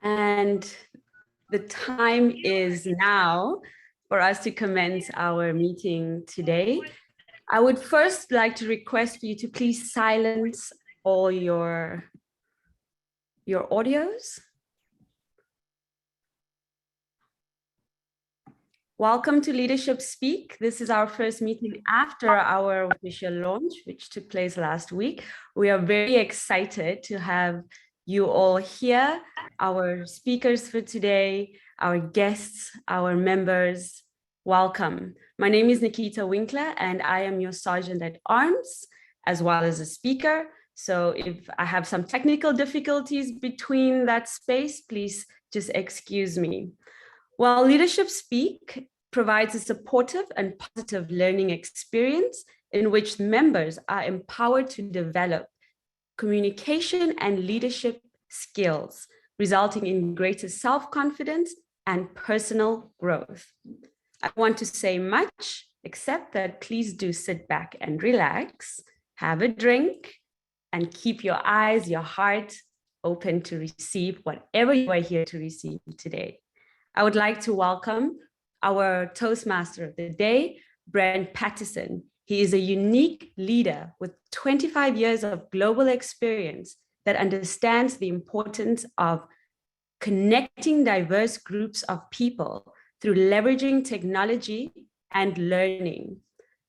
And the time is now for us to commence our meeting today. I would first like to request for you to please silence all your audios. Welcome to Leadership Speak. This is our first meeting after our official launch, which took place last week. We are very excited to have you all here, our speakers for today, our guests, our members. Welcome. My name is Nikita Winkler, and I am your Sergeant at Arms, as well as a speaker. So if I have some technical difficulties between that space, please just excuse me. While Leadership Speak provides a supportive and positive learning experience in which members are empowered to develop communication and leadership skills, resulting in greater self-confidence and personal growth. I want to say much, except that please do sit back and relax, have a drink, and keep your eyes, your heart open to receive whatever you are here to receive today. I would like to welcome our Toastmaster of the day, Brent Patterson. He is a unique leader with 25 years of global experience that understands the importance of connecting diverse groups of people through leveraging technology and learning.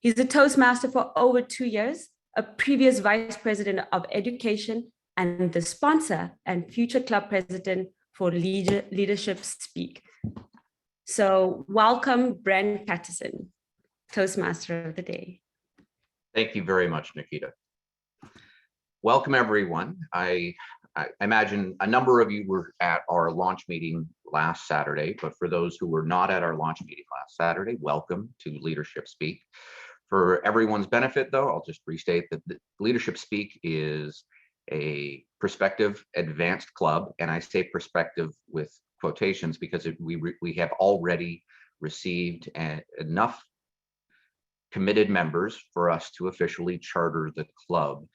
He's a Toastmaster for over 2 years, a previous Vice President of Education, and the sponsor and future club president for Leadership Speak. So welcome, Brent Patterson, Toastmaster of the Day. Thank you very much, Nikita. Welcome, everyone. I imagine a number of you were at our launch meeting last Saturday, but for those who were not at our launch meeting last Saturday, welcome to Leadership Speak. For everyone's benefit, though, I'll just restate that Leadership Speak is a prospective advanced club, and I say prospective with quotations because we have already received enough committed members for us to officially charter the club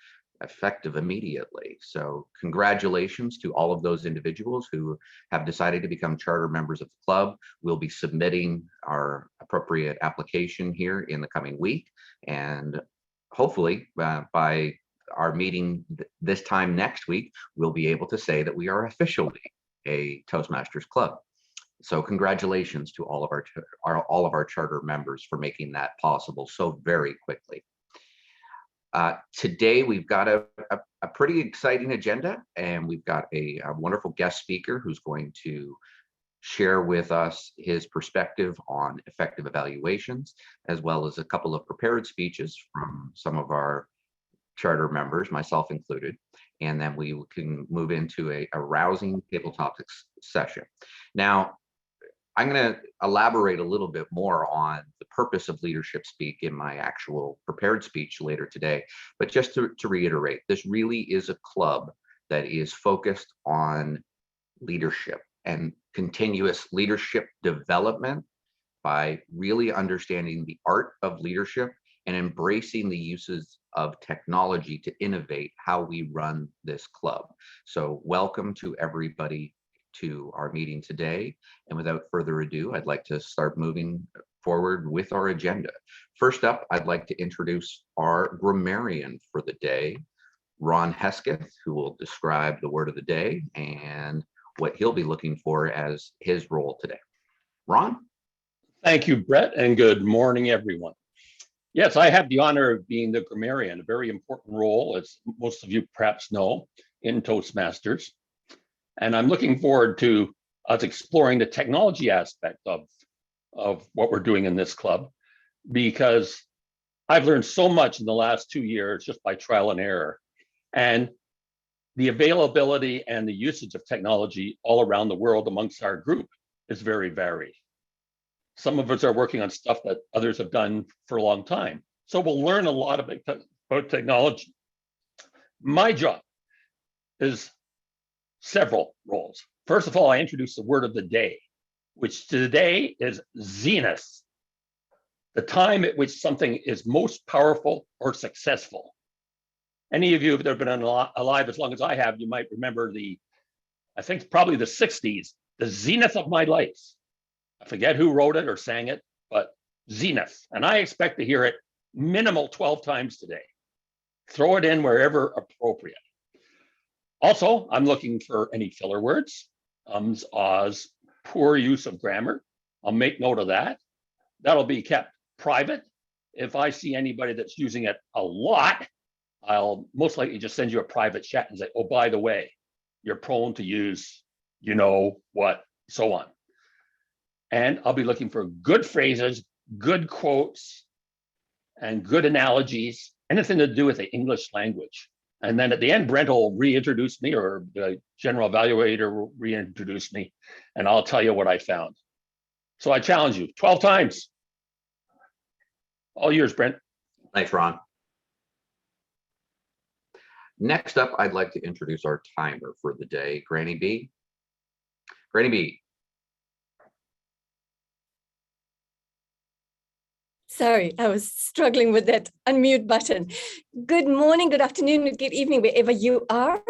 effective immediately. So congratulations to all of those individuals who have decided to become charter members of the club. We'll be submitting our appropriate application here in the coming week, and hopefully by our meeting this time next week, we'll be able to say that we are officially a Toastmasters club. So congratulations to all of our charter members for making that possible so very quickly. Today we've got a pretty exciting agenda, and we've got a wonderful guest speaker who's going to share with us his perspective on effective evaluations, as well as a couple of prepared speeches from some of our charter members, myself included, and then we can move into a rousing table topics session. Now, I'm going to elaborate a little bit more on the purpose of Leadership Speak in my actual prepared speech later today, but just to reiterate, this really is a club that is focused on leadership and continuous leadership development by really understanding the art of leadership and embracing the uses of technology to innovate how we run this club. So welcome to everybody to our meeting today. And without further ado, I'd like to start moving forward with our agenda. First up, I'd like to introduce our grammarian for the day, Ron Hesketh, who will describe the word of the day and what he'll be looking for as his role today. Ron? Thank you, Brett, and good morning, everyone. Yes, I have the honor of being the grammarian, a very important role, as most of you perhaps know, in Toastmasters. And I'm looking forward to us exploring the technology aspect of what we're doing in this club, because I've learned so much in the last 2 years just by trial and error. And the availability and the usage of technology all around the world amongst our group is very varied. Some of us are working on stuff that others have done for a long time. So we'll learn a lot about technology. My job is several roles. First of all, I introduce the word of the day, which today is zenith, the time at which something is most powerful or successful. Any of you that have been alive as long as I have, you might remember I think probably the 60s, the zenith of my life. I forget who wrote it or sang it, but zenith. And I expect to hear it minimal 12 times today. Throw it in wherever appropriate. Also, I'm looking for any filler words, ums, ahs, poor use of grammar. I'll make note of that. That'll be kept private. If I see anybody that's using it a lot, I'll most likely just send you a private chat and say, oh, by the way, you're prone to use, you know what, so on. And I'll be looking for good phrases, good quotes, and good analogies, anything to do with the English language. And then at the end, Brent will reintroduce me, or the general evaluator will reintroduce me, and I'll tell you what I found. So I challenge you, 12 times. All yours, Brent. Thanks, Ron. Next up, I'd like to introduce our timer for the day, Granny B. Granny B. Sorry, I was struggling with that unmute button. Good morning, good afternoon, good evening, wherever you are.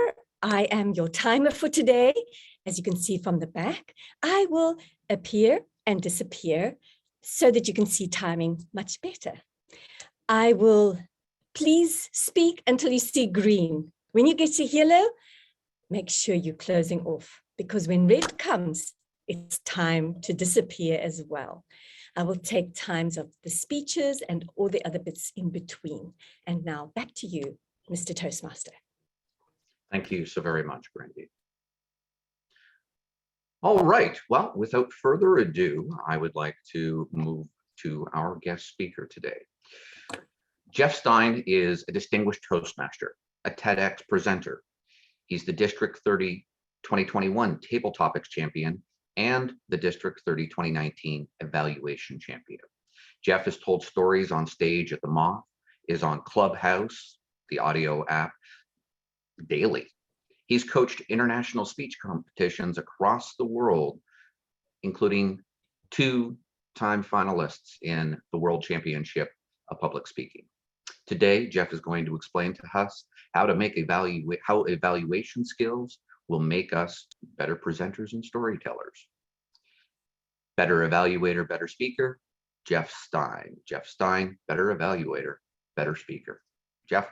I am your timer for today. As you can see from the back, I will appear and disappear so that you can see timing much better. I will please speak until you see green. When you get to yellow, make sure you're closing off, because when red comes, it's time to disappear as well. I will take times of the speeches and all the other bits in between. And now back to you, Mr. Toastmaster. Thank you so very much, Brandy. All right, well, without further ado, I would like to move to our guest speaker today. Jeff Stein is a distinguished Toastmaster, a TEDx presenter. He's the District 30 2021 Table Topics Champion and the District 30 2019 Evaluation Champion. Jeff has told stories on stage at the Moth, is on Clubhouse, the audio app, daily. He's coached international speech competitions across the world, including 2-time finalists in the World Championship of Public Speaking. Today, Jeff is going to explain to us how to make how evaluation skills will make us better presenters and storytellers. Better evaluator, better speaker, Jeff Stein. Jeff Stein, better evaluator, better speaker. Jeff?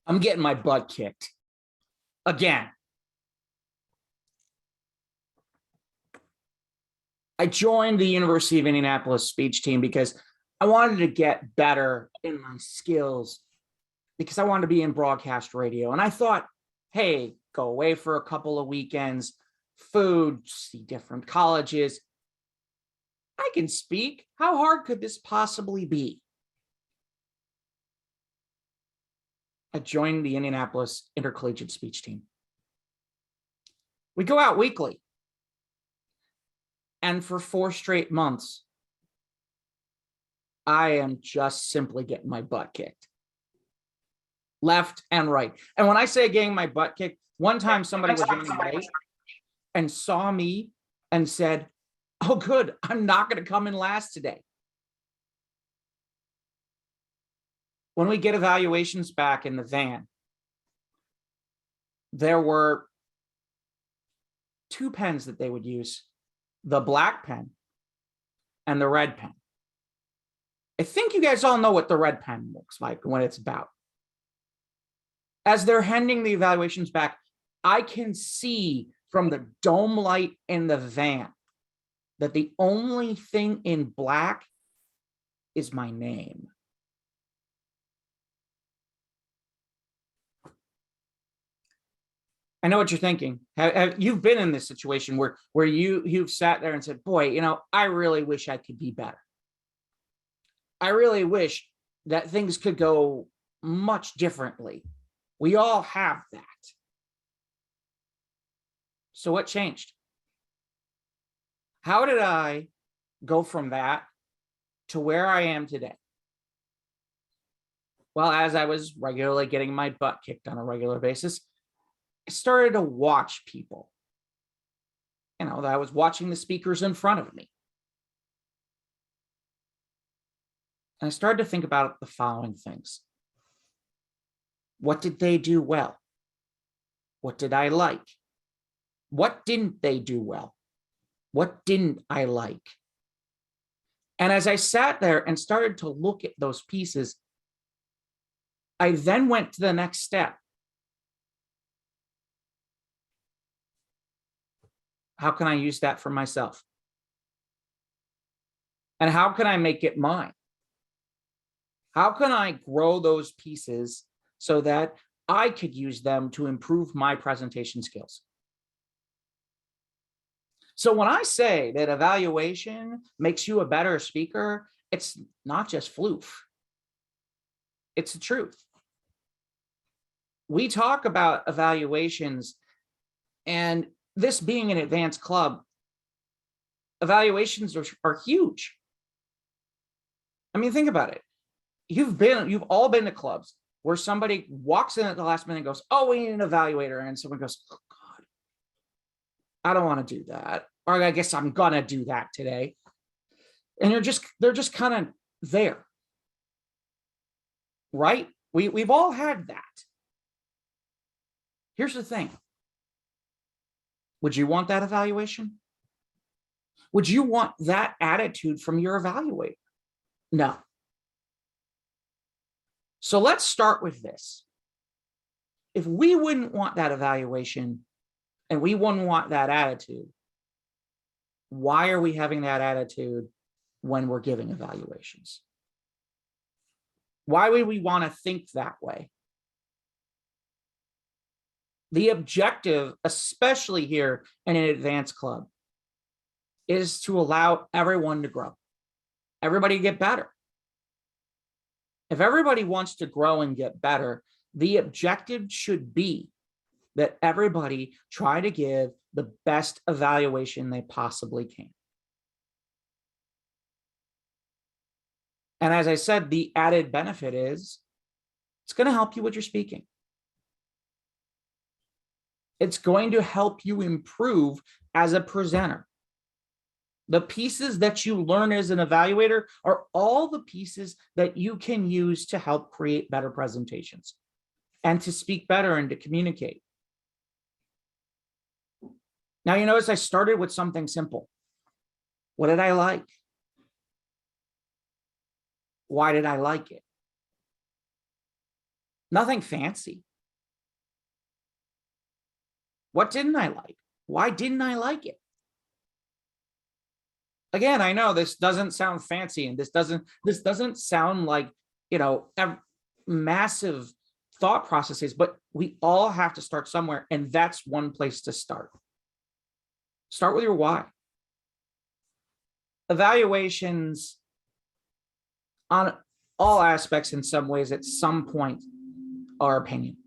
I'm getting my butt kicked again. I joined the University of Indianapolis speech team because I wanted to get better in my skills, because I wanted to be in broadcast radio. And I thought, hey, go away for a couple of weekends, food, see different colleges. I can speak. How hard could this possibly be? I joined the Indianapolis Intercollegiate Speech Team. We go out weekly. And for 4 straight months, I am just simply getting my butt kicked. Left and right. And when I say getting my butt kicked, one time somebody was running late and saw me and said, oh, good, I'm not going to come in last today. When we get evaluations back in the van, there were 2 pens that they would use, the black pen and the red pen. I think you guys all know what the red pen looks like, what it's about. As they're handing the evaluations back, I can see from the dome light in the van that the only thing in black is my name. I know what you're thinking. You've been in this situation where you've sat there and said, boy, you know, I really wish I could be better. I really wish that things could go much differently. We all have that. So what changed? How did I go from that to where I am today? Well, as I was regularly getting my butt kicked on a regular basis, I started to watch people. You know, I was watching the speakers in front of me. And I started to think about the following things. What did they do well? What did I like? What didn't they do well? What didn't I like? And as I sat there and started to look at those pieces, I then went to the next step. How can I use that for myself? And how can I make it mine? How can I grow those pieces so that I could use them to improve my presentation skills? So when I say that evaluation makes you a better speaker, it's not just floof. It's the truth. We talk about evaluations, and this being an advanced club, evaluations are huge. I mean, think about it. You've all been to clubs where somebody walks in at the last minute and goes, "Oh, we need an evaluator," and someone goes, "Oh God, I don't want to do that," or "I guess I'm gonna do that today," and they're just kind of there, right? We've all had that. Here's the thing. Would you want that evaluation? Would you want that attitude from your evaluator? No. So let's start with this. If we wouldn't want that evaluation and we wouldn't want that attitude, why are we having that attitude when we're giving evaluations? Why would we want to think that way? The objective, especially here in an advanced club, is to allow everyone to grow, everybody to get better. If everybody wants to grow and get better, the objective should be that everybody try to give the best evaluation they possibly can. And as I said, the added benefit is it's going to help you with your speaking. It's going to help you improve as a presenter. The pieces that you learn as an evaluator are all the pieces that you can use to help create better presentations and to speak better and to communicate. Now, you notice I started with something simple. What did I like? Why did I like it? Nothing fancy. What didn't I like? Why didn't I like it? Again, I know this doesn't sound fancy, and this doesn't sound like, massive thought processes, but we all have to start somewhere, and that's one place to start. Start with your why. Evaluations on all aspects, in some ways, at some point, are opinion.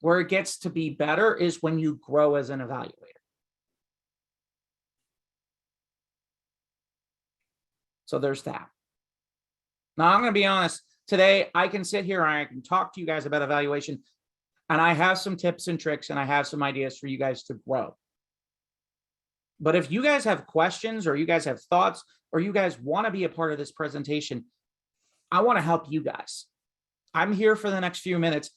Where it gets to be better is when you grow as an evaluator. So there's that. Now, I'm going to be honest. Today, I can sit here and I can talk to you guys about evaluation, and I have some tips and tricks, and I have some ideas for you guys to grow. But if you guys have questions, or you guys have thoughts, or you guys want to be a part of this presentation, I want to help you guys. I'm here for the next few minutes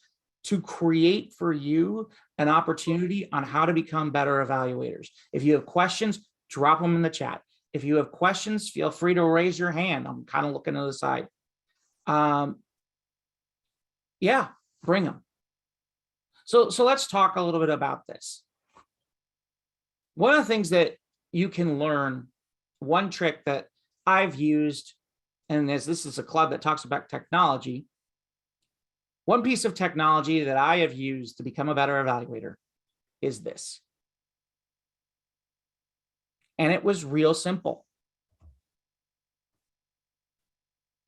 to create for you an opportunity on how to become better evaluators. If you have questions, drop them in the chat. If you have questions, feel free to raise your hand. I'm kind of looking to the side. Yeah, bring them. So let's talk a little bit about this. One of the things that you can learn, one trick that I've used, and as this is a club that talks about technology, one piece of technology that I have used to become a better evaluator is this. And it was real simple.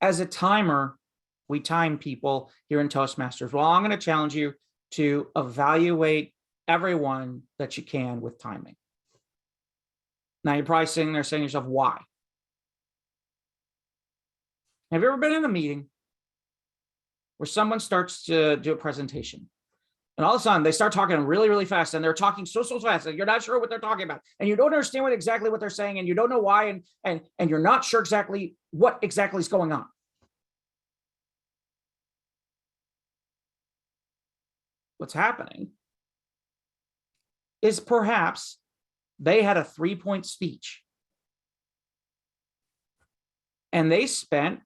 As a timer, we time people here in Toastmasters. Well, I'm going to challenge you to evaluate everyone that you can with timing. Now, you're probably sitting there saying to yourself, why? Have you ever been in a meeting where someone starts to do a presentation And all of a sudden they start talking really, really fast, and they're talking so fast that you're not sure what they're talking about, and you don't understand exactly what they're saying, and you don't know why, and you're not sure exactly what exactly is going on. What's happening is perhaps they had a 3-point speech, and they spent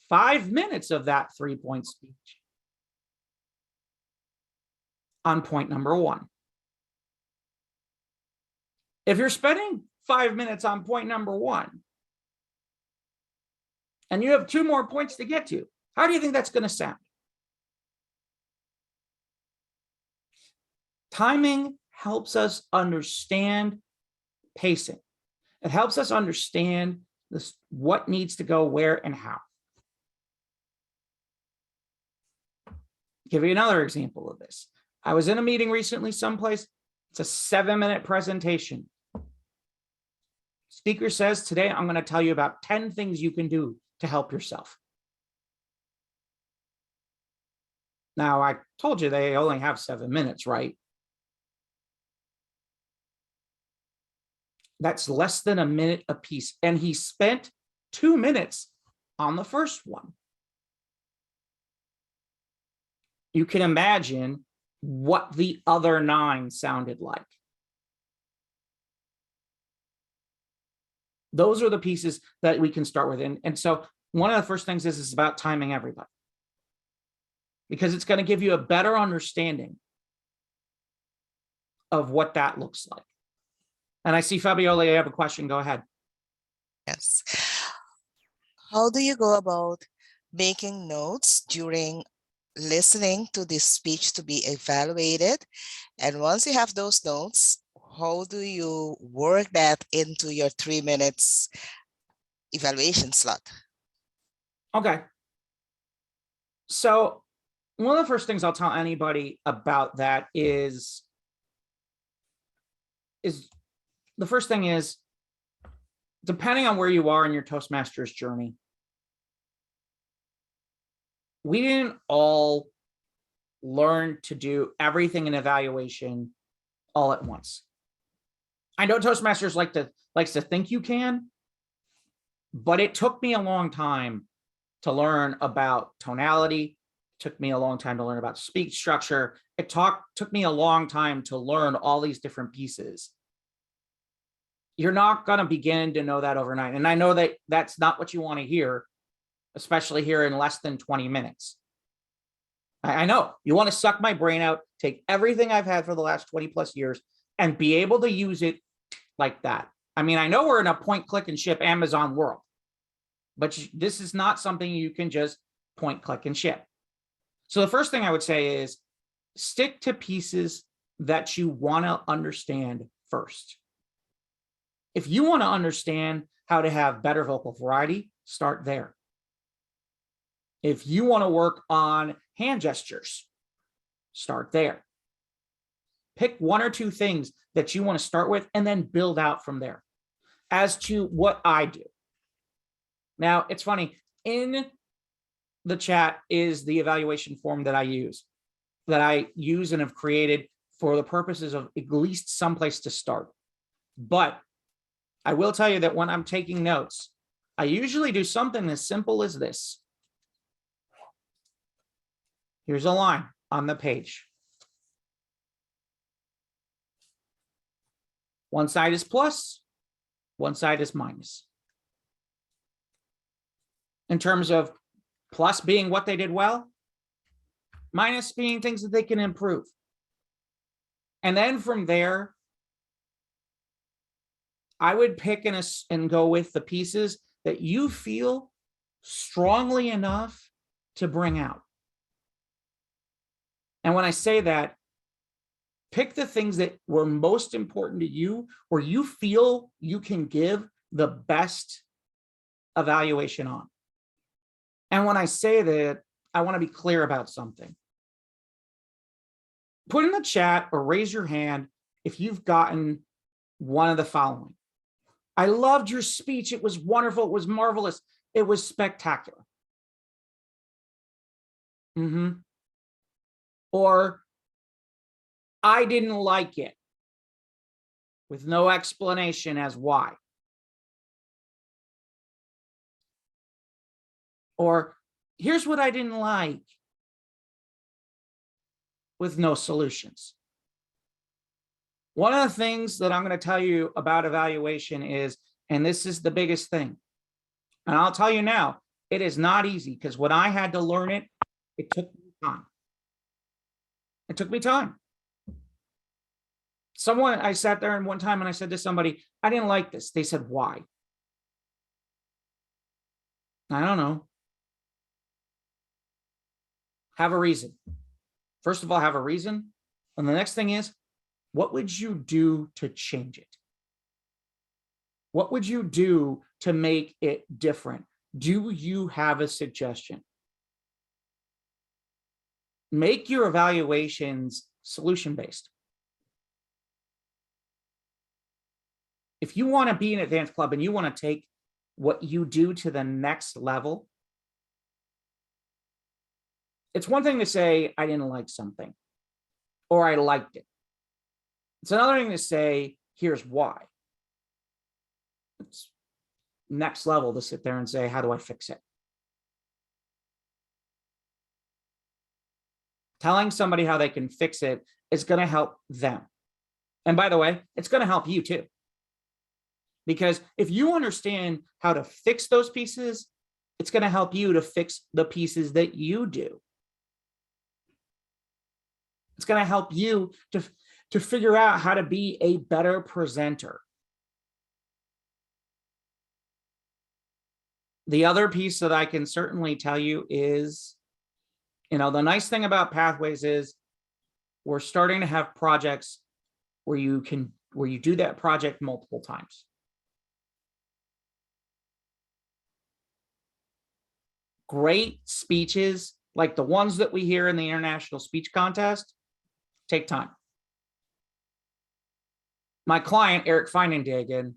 5 minutes of that 3-point speech on point number 1. If you're spending 5 minutes on point number 1 and you have 2 more points to get to, how do you think that's going to sound? Timing helps us understand pacing. It helps us understand this, what needs to go where and how. Give you another example of this. I was in a meeting recently someplace. It's a 7-minute presentation. Speaker says, today I'm going to tell you about 10 things you can do to help yourself. Now, I told you they only have 7 minutes, right? That's less than a minute a piece. And he spent 2 minutes on the first one. You can imagine what the other 9 sounded like. Those are the pieces that we can start with. And so one of the first things is about timing everybody, because it's going to give you a better understanding of what that looks like. And I see Fabiola, you have a question. Go ahead. Yes. How do you go about making notes during listening to this speech to be evaluated? And once you have those notes, how do you work that into your 3 minutes evaluation slot? Okay. So one of the first things I'll tell anybody about that is the first thing is, depending on where you are in your Toastmasters journey, we didn't all learn to do everything in evaluation all at once. I know Toastmasters likes to think you can, but it took me a long time to learn about tonality. It took me a long time to learn about speech structure. It took me a long time to learn all these different pieces. You're not going to begin to know that overnight. And I know that that's not what you want to hear, especially here in less than 20 minutes. I know you want to suck my brain out, take everything I've had for the last 20 plus years and be able to use it like that. I mean, I know we're in a point, click, and ship Amazon world, but this is not something you can just point, click, and ship. So the first thing I would say is stick to pieces that you want to understand first. If you want to understand how to have better vocal variety, start there. If you want to work on hand gestures, start there. Pick 1 or 2 things that you want to start with and then build out from there. As to what I do. Now, it's funny, in the chat is the evaluation form that I use and have created for the purposes of at least someplace to start. But I will tell you that when I'm taking notes, I usually do something as simple as this. Here's a line on the page. One side is plus, one side is minus. In terms of plus being what they did well, minus being things that they can improve. And then from there, I would pick and go with the pieces that you feel strongly enough to bring out. And when I say that, pick the things that were most important to you, where you feel you can give the best evaluation on. And when I say that, I want to be clear about something. Put in the chat or raise your hand if you've gotten one of the following. I loved your speech. It was wonderful. It was marvelous. It was spectacular. Or I didn't like it, with no explanation as why. Or here's what I didn't like, with no solutions. One of the things that I'm going to tell you about evaluation is, and this is the biggest thing, and I'll tell you now, it is not easy, because when I had to learn it, it took me time. It took me time. I sat there and one time and I said to somebody, I didn't like this. They said, why? I don't know. Have a reason. First of all, have a reason. And the next thing is, what would you do to change it? What would you do to make it different? Do you have a suggestion? Make your evaluations solution-based. If you want to be an advanced club and you want to take what you do to the next level, it's one thing to say, I didn't like something, or I liked it. It's another thing to say, here's why. It's next level to sit there and say, how do I fix it? Telling somebody how they can fix it is going to help them. And by the way, it's going to help you too. Because if you understand how to fix those pieces, it's going to help you to fix the pieces that you do. It's going to help you to figure out how to be a better presenter. The other piece that I can certainly tell you is, the nice thing about Pathways is we're starting to have projects where you do that project multiple times. Great speeches, like the ones that we hear in the International Speech Contest, take time. My client, Eric Feinendagen,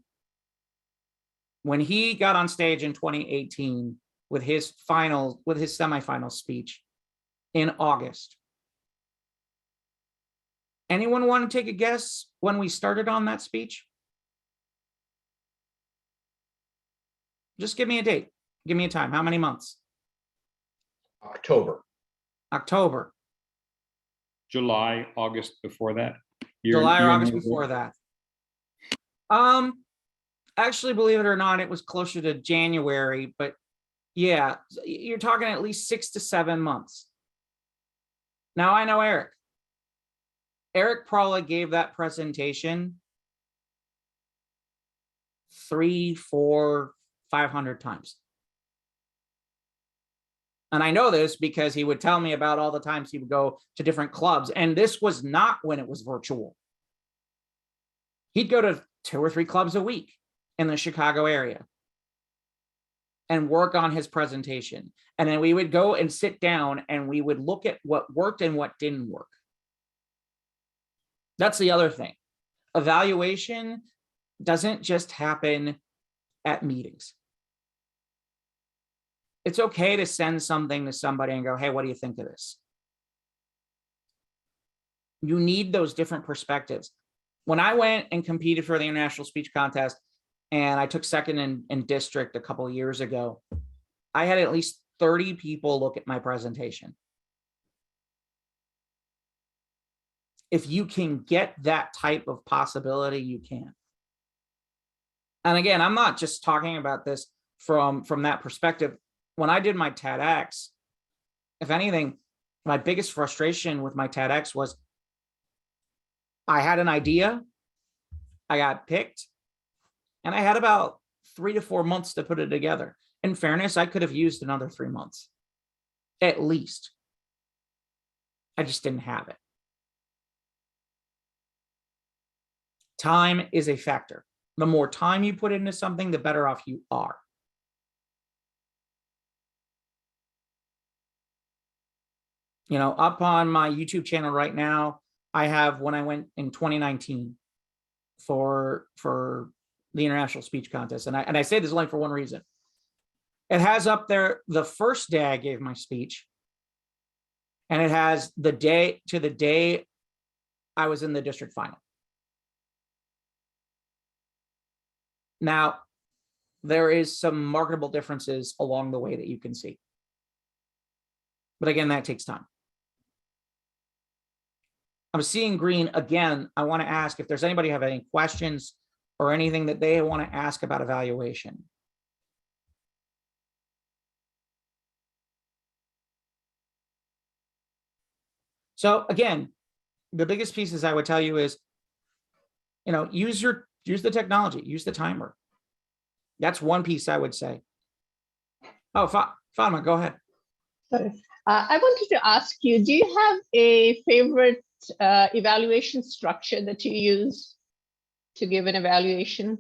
when he got on stage in 2018 with his semifinal speech in August, anyone want to take a guess when we started on that speech? Just give me a date. Give me a time. How many months? October. October. July, August before that. July or August before that. Actually, believe it or not, it was closer to January, but yeah, you're talking at least 6 to 7 months. Now I know Eric. Eric probably gave that presentation 300, 400, 500 times. And I know this because he would tell me about all the times he would go to different clubs. And this was not when it was virtual. He'd go to 2 or 3 clubs a week in the Chicago area and work on his presentation. And then we would go and sit down and we would look at what worked and what didn't work. That's the other thing. Evaluation doesn't just happen at meetings. It's okay to send something to somebody and go, hey, what do you think of this? You need those different perspectives. When I went and competed for the International Speech Contest and I took second in district a couple of years ago, I had at least 30 people look at my presentation. If you can get that type of possibility, you can. And again, I'm not just talking about this from that perspective. When I did my TEDx, if anything, my biggest frustration with my TEDx was I had an idea, I got picked, and I had about 3 to 4 months to put it together. In fairness, I could have used another 3 months, at least. I just didn't have it. Time is a factor. The more time you put into something, the better off you are. Up on my YouTube channel right now, I have when I went in 2019 for the International Speech Contest. And I say this only for one reason. It has up there the first day I gave my speech. And it has the day I was in the district final. Now, there is some marketable differences along the way that you can see. But again, that takes time. I'm seeing green again. I want to ask if there's anybody have any questions or anything that they want to ask about evaluation. So again, the biggest pieces I would tell you is, use the technology, use the timer. That's one piece I would say. Oh, Fatima, go ahead. Sorry. I wanted to ask you, do you have a favorite evaluation structure that you use to give an evaluation?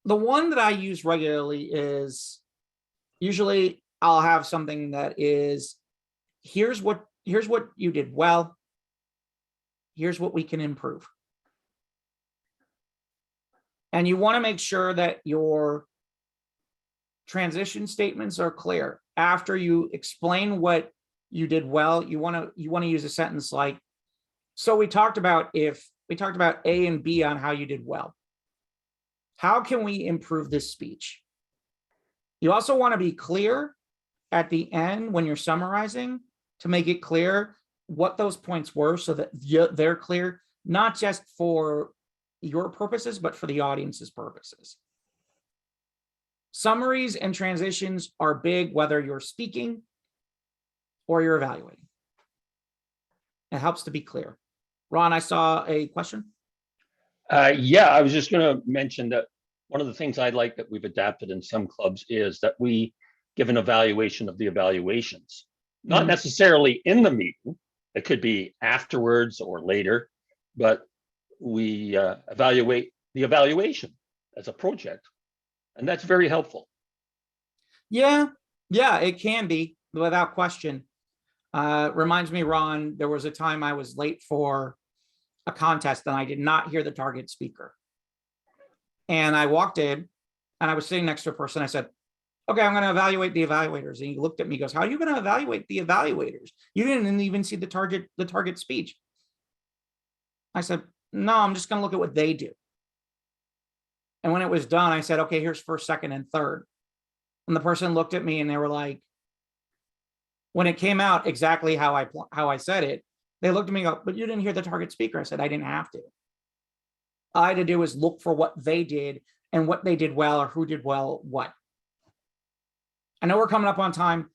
The one that I use regularly is, usually I'll have something that is, here's what you did well. Here's what we can improve. And you want to make sure that your transition statements are clear. After you explain what you did well, you want to use a sentence like, so we talked about A and B on how you did well. How can we improve this speech? You also want to be clear at the end when you're summarizing to make it clear what those points were so that they're clear, not just for your purposes, but for the audience's purposes. Summaries and transitions are big, whether you're speaking or you're evaluating. It helps to be clear. Ron, I saw a question. Yeah, I was just going to mention that one of the things I like that we've adapted in some clubs is that we give an evaluation of the evaluations, not necessarily in the meeting. It could be afterwards or later, but we evaluate the evaluation as a project. And that's very helpful. Yeah, it can be without question. Reminds me, Ron, there was a time I was late for a contest and I did not hear the target speaker. And I walked in and I was sitting next to a person. I said, okay, I'm going to evaluate the evaluators. And he looked at me, goes, how are you going to evaluate the evaluators? You didn't even see the target speech. I said, no, I'm just going to look at what they do. And when it was done, I said, okay, here's first, second, and third. And the person looked at me and they were like, when it came out exactly how I said it, they looked at me and go, but you didn't hear the target speaker. I said, I didn't have to. All I had to do was look for what they did and what they did well or who did well what. I know we're coming up on time.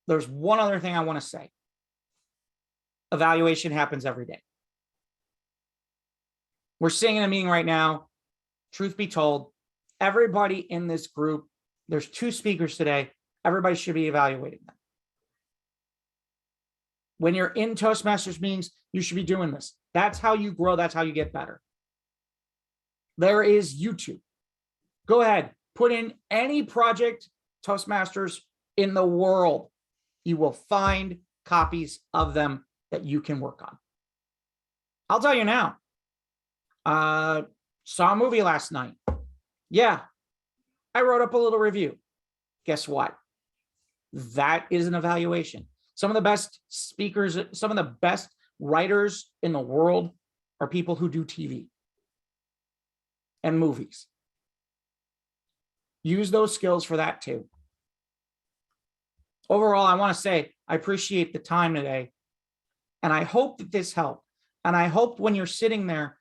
There's one other thing I want to say. Evaluation happens every day. We're sitting in a meeting right now. Truth be told, everybody in this group, there's 2 speakers today. Everybody should be evaluating them. When you're in Toastmasters meetings, you should be doing this. That's how you grow. That's how you get better. There is YouTube. Go ahead, put in any project Toastmasters in the world. You will find copies of them that you can work on. I'll tell you now. Saw a movie last night. Yeah, I wrote up a little review. Guess what? That is an evaluation. Some of the best speakers, some of the best writers in the world are people who do TV and movies. Use those skills for that too. Overall, I want to say I appreciate the time today. And I hope that this helped. And I hope when you're sitting there,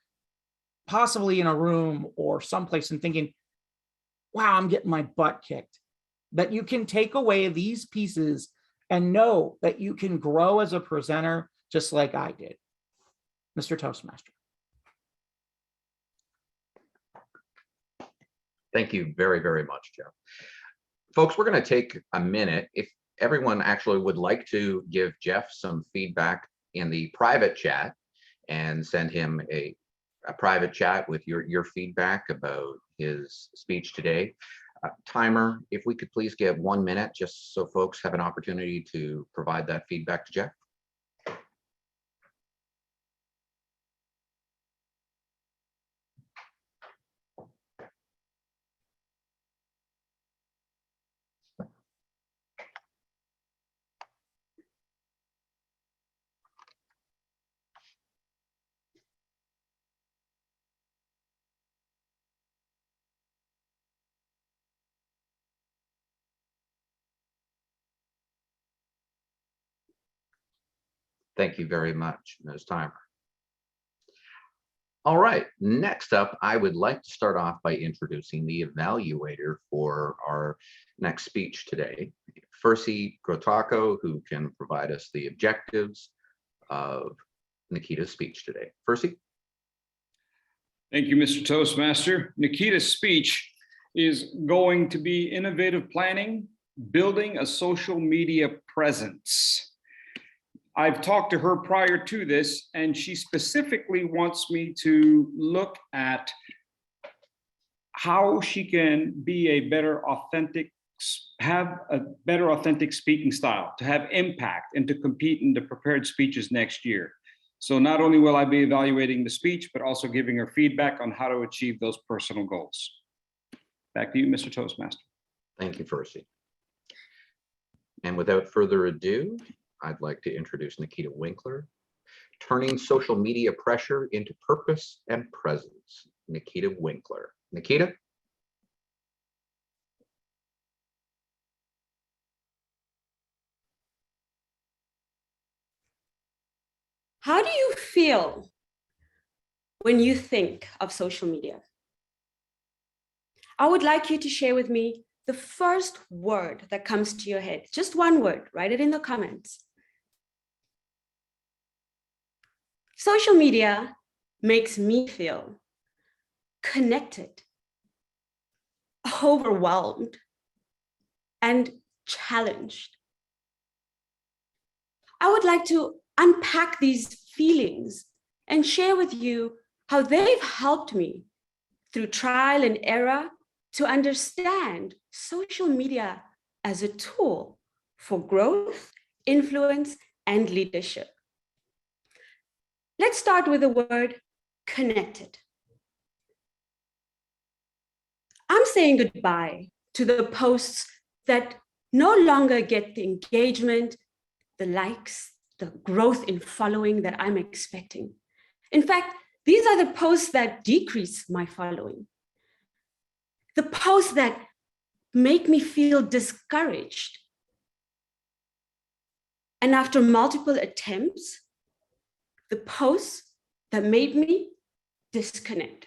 possibly in a room or someplace and thinking, wow, I'm getting my butt kicked, that you can take away these pieces and know that you can grow as a presenter just like I did. Mr. Toastmaster. Thank you very, very much, Jeff. Folks, we're going to take a minute. If everyone actually would like to give Jeff some feedback in the private chat and send him a private chat with your feedback about his speech today. Timer, if we could please give 1 minute just so folks have an opportunity to provide that feedback to Jeff. Thank you very much, Ms. Timer. All right, next up, I would like to start off by introducing the evaluator for our next speech today, Fursey, Gotuaco, who can provide us the objectives of Nikita's speech today. Fursey? Thank you, Mr. Toastmaster. Nikita's speech is going to be innovative planning, building a social media presence. I've talked to her prior to this, and she specifically wants me to look at how she can be a better authentic, have a better authentic speaking style, to have impact and to compete in the prepared speeches next year. So not only will I be evaluating the speech, but also giving her feedback on how to achieve those personal goals. Back to you, Mr. Toastmaster. Thank you, Fursey. And without further ado, I'd like to introduce Nikita Winkler, turning social media pressure into purpose and presence. Nikita Winkler. Nikita? How do you feel when you think of social media? I would like you to share with me the first word that comes to your head. Just one word, write it in the comments. Social media makes me feel connected, overwhelmed, and challenged. I would like to unpack these feelings and share with you how they've helped me through trial and error to understand social media as a tool for growth, influence, and leadership. Let's start with the word connected. I'm saying goodbye to the posts that no longer get the engagement, the likes, the growth in following that I'm expecting. In fact, these are the posts that decrease my following. The posts that make me feel discouraged. And after multiple attempts, the posts that made me disconnect.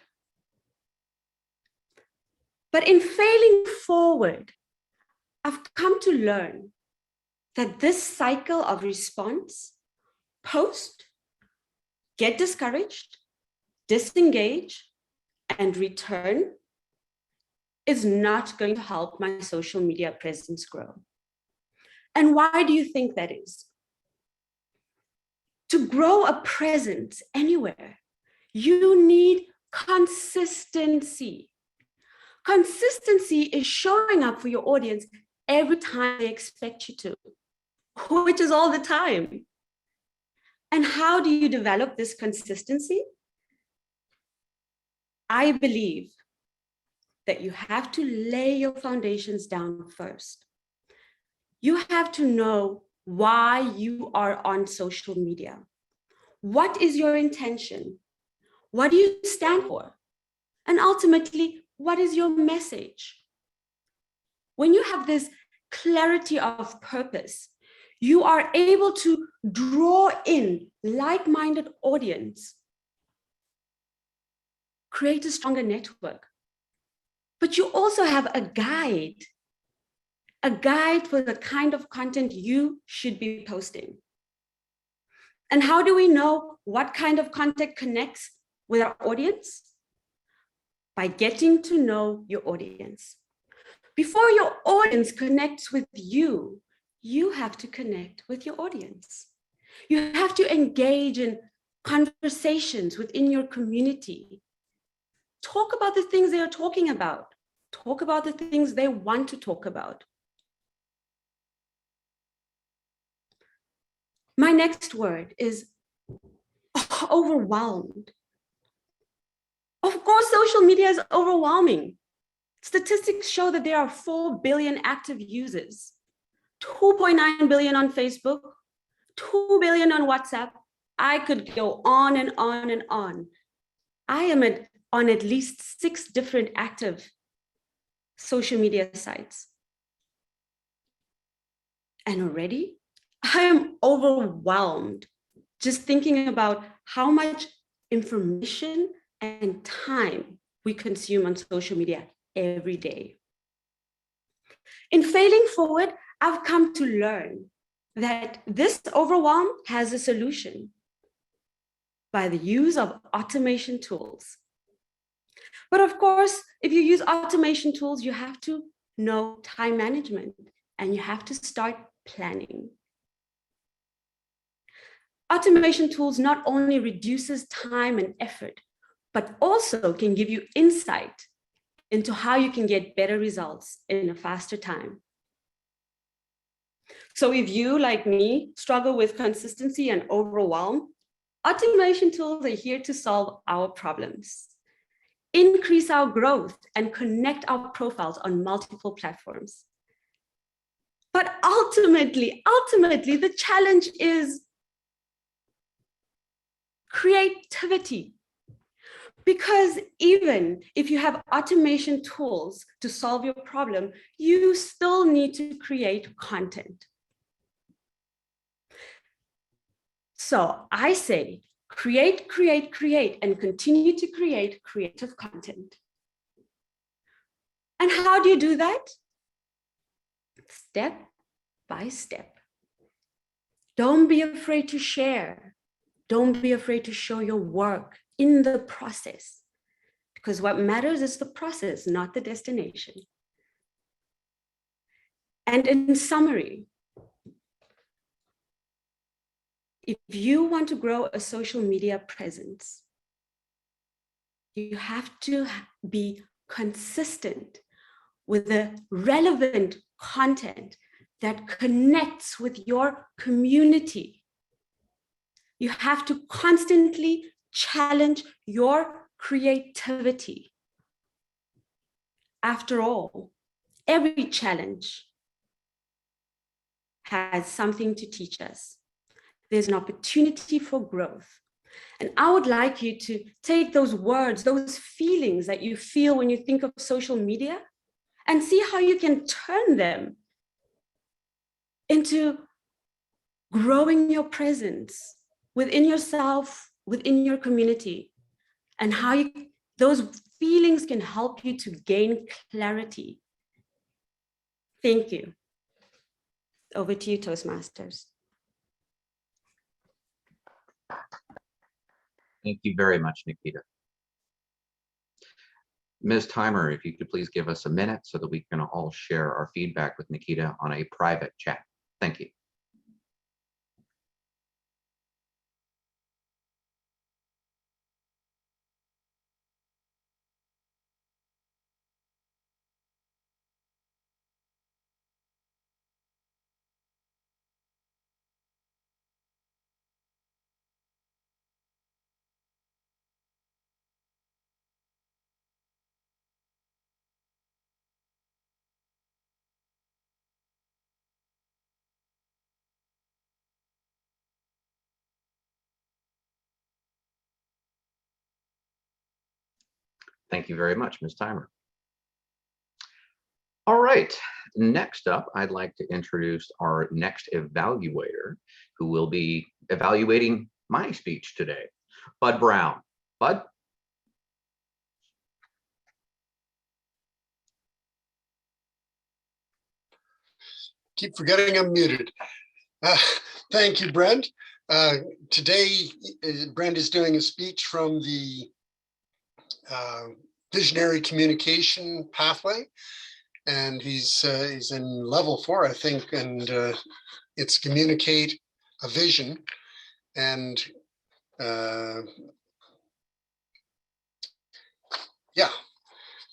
But in failing forward, I've come to learn that this cycle of response, post, get discouraged, disengage, and return is not going to help my social media presence grow. And why do you think that is? To grow a presence anywhere, you need consistency. Consistency is showing up for your audience every time they expect you to, which is all the time. And how do you develop this consistency? I believe that you have to lay your foundations down first. You have to know why you are on social media. What is your intention? What do you stand for? And ultimately, what is your message? When you have this clarity of purpose, you are able to draw in like-minded audience, create a stronger network. But you also have a guide for the kind of content you should be posting. And how do we know what kind of content connects with our audience? By getting to know your audience. Before your audience connects with you, you have to connect with your audience. You have to engage in conversations within your community. Talk about the things they are talking about. Talk about the things they want to talk about. My next word is overwhelmed. Of course, social media is overwhelming. Statistics show that there are 4 billion active users, 2.9 billion on Facebook, 2 billion on WhatsApp. I could go on and on and on. I am on at least 6 different active social media sites. And already I am overwhelmed just thinking about how much information and time we consume on social media every day. In failing forward, I've come to learn that this overwhelm has a solution by the use of automation tools. But of course, if you use automation tools, you have to know time management and you have to start planning. Automation tools not only reduces time and effort, but also can give you insight into how you can get better results in a faster time. So if you, like me, struggle with consistency and overwhelm, automation tools are here to solve our problems, increase our growth, and connect our profiles on multiple platforms. But ultimately, the challenge is creativity. Because even if you have automation tools to solve your problem, you still need to create content. So I say, create, and continue to create creative content. And how do you do that? Step by step. Don't be afraid to share. Don't be afraid to show your work in the process, because what matters is the process, not the destination. And in summary, if you want to grow a social media presence, you have to be consistent with the relevant content that connects with your community. You have to constantly challenge your creativity. After all, every challenge has something to teach us. There's an opportunity for growth. And I would like you to take those words, those feelings that you feel when you think of social media, and see how you can turn them into growing your presence within yourself, within your community, and how those feelings can help you to gain clarity. Thank you. Over to you, Toastmasters. Thank you very much, Nikita. Ms. Timer, if you could please give us a minute so that we can all share our feedback with Nikita on a private chat. Thank you. Thank you very much, Ms. Timer. All right, next up, I'd like to introduce our next evaluator who will be evaluating my speech today, Bud Brown. Bud? Keep forgetting I'm muted. Thank you, Brent. Today, Brent is doing a speech from the visionary communication pathway, and he's in level 4, I think, and it's communicate a vision. And yeah, it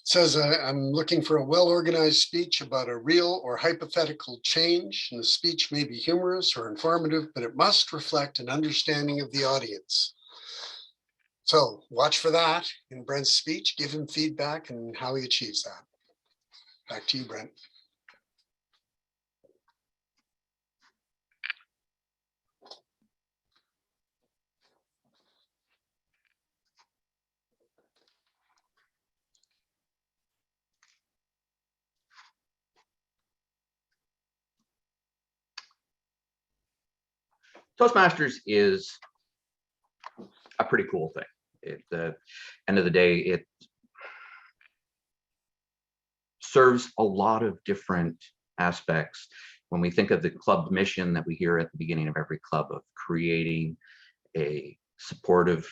says I'm looking for a well-organized speech about a real or hypothetical change, and the speech may be humorous or informative, but it must reflect an understanding of the audience. So watch for that in Brent's speech, give him feedback and how he achieves that. Back to you, Brent. Toastmasters is a pretty cool thing. At the end of the day, it serves a lot of different aspects. When we think of the club mission that we hear at the beginning of every club of creating a supportive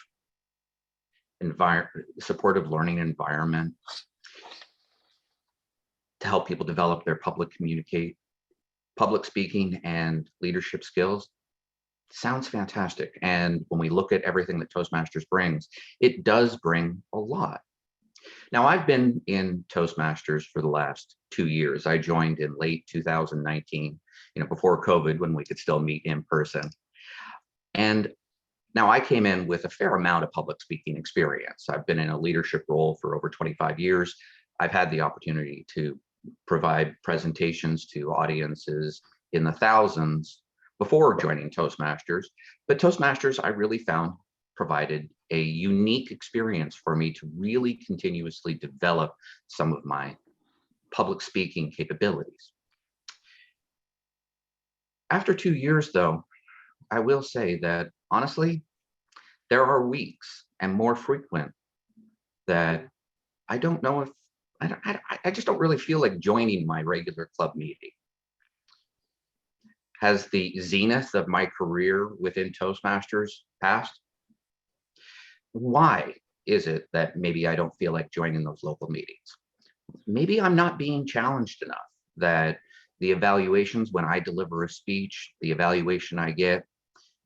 learning environment to help people develop their public speaking and leadership skills, sounds fantastic. And when we look at everything that Toastmasters brings, it does bring a lot. Now, I've been in Toastmasters for the last 2 years. I joined in late 2019, before COVID, when we could still meet in person. And now I came in with a fair amount of public speaking experience. I've been in a leadership role for over 25 years. I've had the opportunity to provide presentations to audiences in the thousands before joining Toastmasters. But Toastmasters, I really found, provided a unique experience for me to really continuously develop some of my public speaking capabilities. After 2 years, though, I will say that honestly, there are weeks, and more frequent, that I don't know if I just don't really feel like joining my regular club meeting. Has the zenith of my career within Toastmasters passed? Why is it that maybe I don't feel like joining those local meetings? Maybe I'm not being challenged enough, that the evaluations, when I deliver a speech, the evaluation I get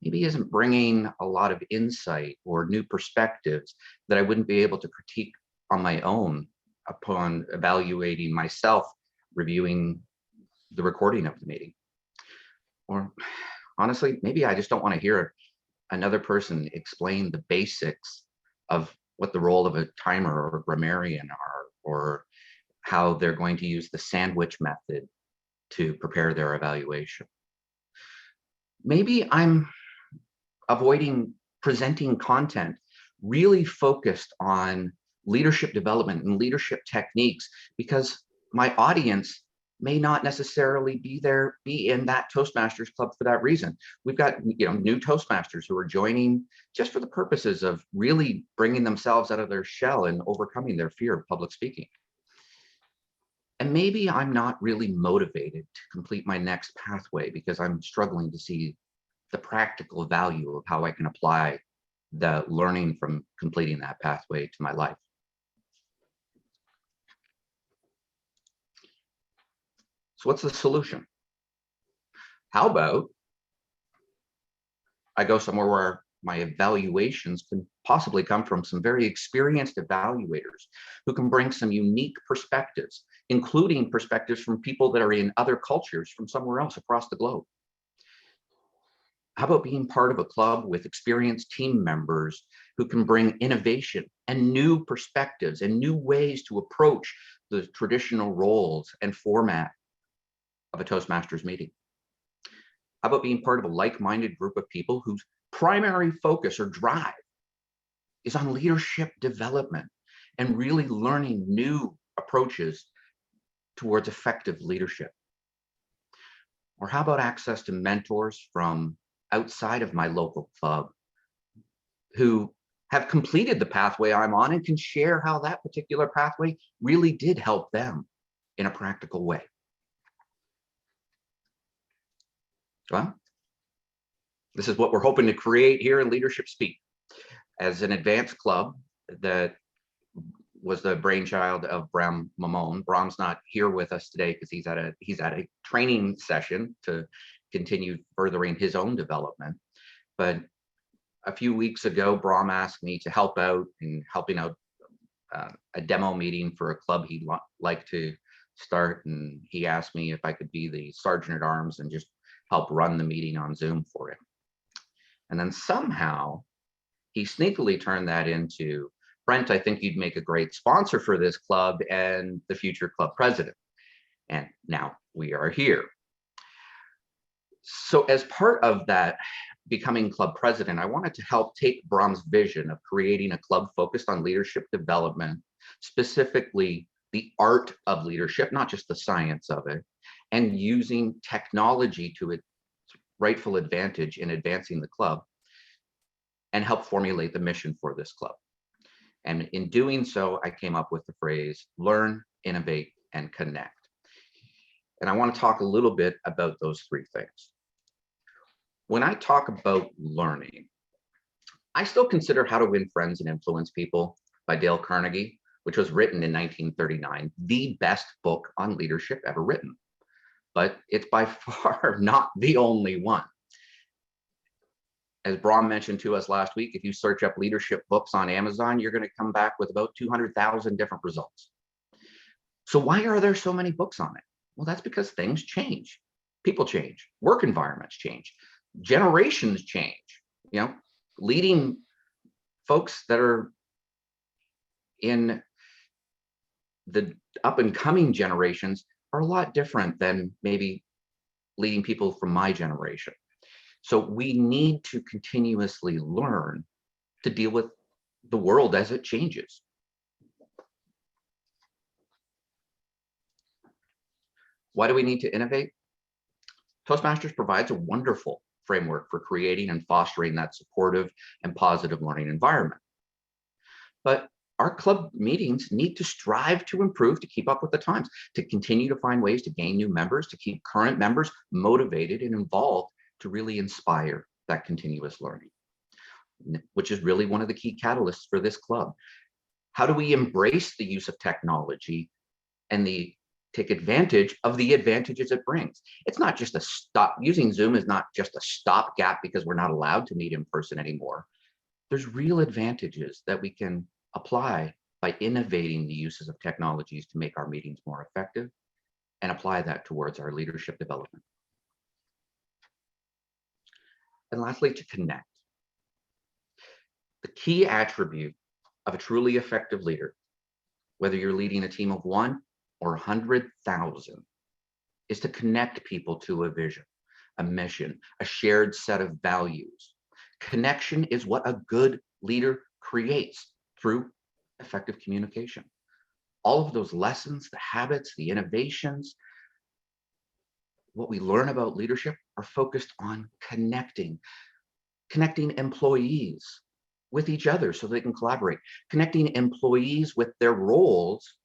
maybe isn't bringing a lot of insight or new perspectives that I wouldn't be able to critique on my own upon evaluating myself, reviewing the recording of the meeting. Or honestly, maybe I just don't want to hear another person explain the basics of what the role of a timer or a grammarian are, or how they're going to use the sandwich method to prepare their evaluation. Maybe I'm avoiding presenting content really focused on leadership development and leadership techniques because my audience may not necessarily be in that Toastmasters club for that reason. We've got new Toastmasters who are joining just for the purposes of really bringing themselves out of their shell and overcoming their fear of public speaking. And maybe I'm not really motivated to complete my next pathway because I'm struggling to see the practical value of how I can apply the learning from completing that pathway to my life. So what's the solution? How about I go somewhere where my evaluations can possibly come from some very experienced evaluators who can bring some unique perspectives, including perspectives from people that are in other cultures from somewhere else across the globe. How about being part of a club with experienced team members who can bring innovation and new perspectives and new ways to approach the traditional roles and format of a Toastmasters meeting? How about being part of a like-minded group of people whose primary focus or drive is on leadership development and really learning new approaches towards effective leadership? Or how about access to mentors from outside of my local club who have completed the pathway I'm on and can share how that particular pathway really did help them in a practical way? Well, this is what we're hoping to create here in Leadership Speak as an advanced club that was the brainchild of Bram Mamone. Bram's not here with us today because he's at a training session to continue furthering his own development. But a few weeks ago, Bram asked me to help out in helping out a demo meeting for a club he'd like to start. And he asked me if I could be the sergeant at arms and just help run the meeting on Zoom for him. And then somehow he sneakily turned that into, Brent, I think you'd make a great sponsor for this club and the future club president. And now we are here. So as part of that becoming club president, I wanted to help take Bram's vision of creating a club focused on leadership development, specifically the art of leadership, not just the science of it, and using technology to its rightful advantage in advancing the club, and help formulate the mission for this club. And in doing so, I came up with the phrase, learn, innovate, and connect. And I want to talk a little bit about those three things. When I talk about learning, I still consider How to Win Friends and Influence People by Dale Carnegie, which was written in 1939, the best book on leadership ever written. But it's by far not the only one. As Brahm mentioned to us last week, if you search up leadership books on Amazon, you're going to come back with about 200,000 different results. So why are there so many books on it? Well, that's because things change. People change. Work environments change. Generations change. You know, leading folks that are in the up and coming generations are a lot different than maybe leading people from my generation. So we need to continuously learn to deal with the world as it changes. Why do we need to innovate? Toastmasters provides a wonderful framework for creating and fostering that supportive and positive learning environment. But our club meetings need to strive to improve, to keep up with the times, to continue to find ways to gain new members, to keep current members motivated and involved, to really inspire that continuous learning, which is really one of the key catalysts for this club. How do we embrace the use of technology and take advantage of the advantages it brings? It's not just a stop. Using Zoom is not just a stopgap because we're not allowed to meet in person anymore. There's real advantages that we can apply by innovating the uses of technologies to make our meetings more effective and apply that towards our leadership development. And lastly, to connect. The key attribute of a truly effective leader, whether you're leading a team of 1 or 100,000, is to connect people to a vision, a mission, a shared set of values. Connection is what a good leader creates through effective communication. All of those lessons, the habits, the innovations, what we learn about leadership are focused on connecting employees with each other so they can collaborate, connecting employees with their roles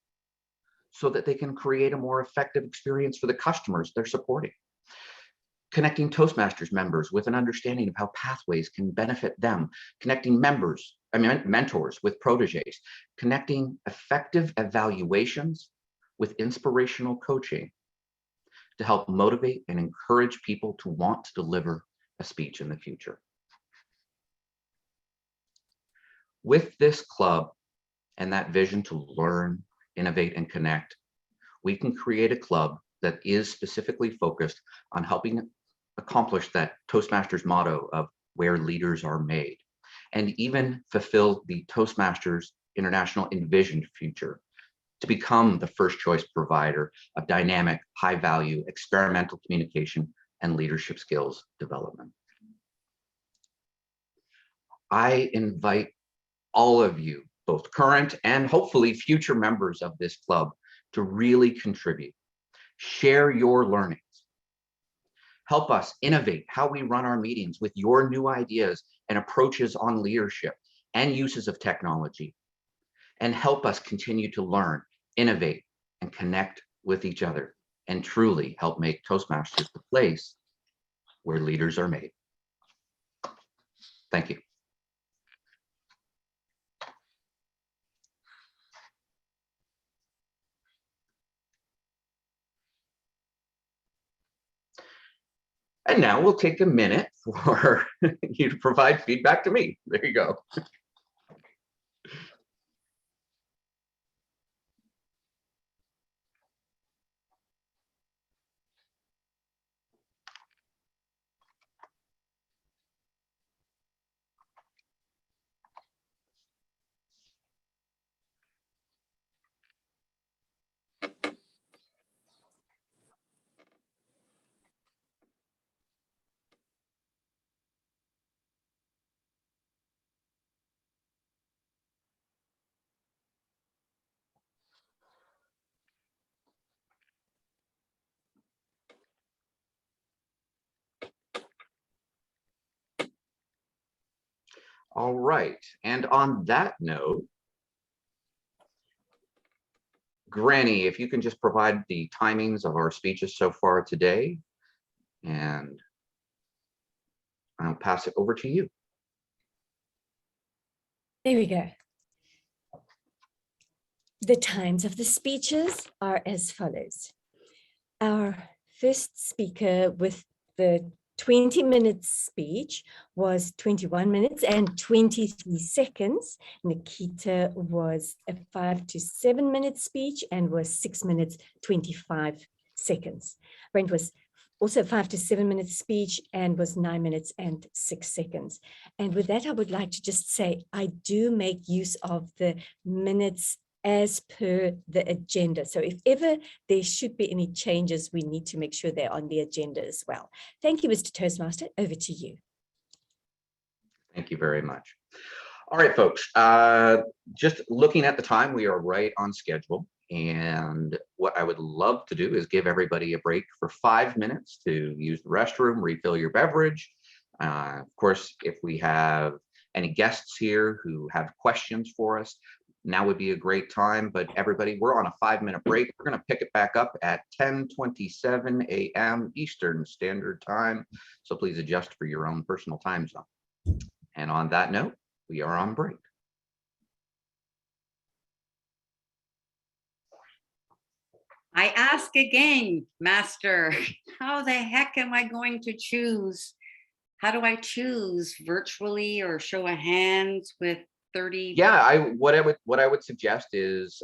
so that they can create a more effective experience for the customers they're supporting, connecting Toastmasters members with an understanding of how pathways can benefit them, connecting mentors with proteges, connecting effective evaluations with inspirational coaching to help motivate and encourage people to want to deliver a speech in the future. With this club and that vision to learn, innovate, and connect, we can create a club that is specifically focused on helping accomplish that Toastmasters motto of where leaders are made, and even fulfill the Toastmasters International envisioned future to become the first choice provider of dynamic, high value, experimental communication and leadership skills development. I invite all of you, both current and hopefully future members of this club, to really contribute. Share your learnings. Help us innovate how we run our meetings with your new ideas and approaches on leadership and uses of technology. And help us continue to learn, innovate, and connect with each other, and truly help make Toastmasters the place where leaders are made. Thank you. And now we'll take a minute for you to provide feedback to me. There you go. All right. And on that note, Granny, if you can just provide the timings of our speeches so far today, and I'll pass it over to you. There we go. The times of the speeches are as follows. Our first speaker with the 20-minute speech was 21 minutes and 23 seconds. Nikita was a 5 to 7 minute speech and was 6 minutes, 25 seconds. Brent was also a 5 to 7 minute speech and was 9 minutes and 6 seconds. And with that, I would like to just say, I do make use of the minutes as per the agenda. So if ever there should be any changes, we need to make sure they're on the agenda as well. Thank you, Mr. Toastmaster. Over to you. Thank you very much. All right, folks, just looking at the time, we are right on schedule. And what I would love to do is give everybody a break for 5 minutes to use the restroom, refill your beverage. Of course, if we have any guests here who have questions for us, now would be a great time, but everybody, we're on a 5-minute break. We're going to pick it back up at 10:27 a.m. Eastern Standard Time. So please adjust for your own personal time zone. And on that note, we are on break. I ask again, Master, how the heck am I going to choose? How do I choose, virtually or show of hands with 30? Yeah, what I would suggest is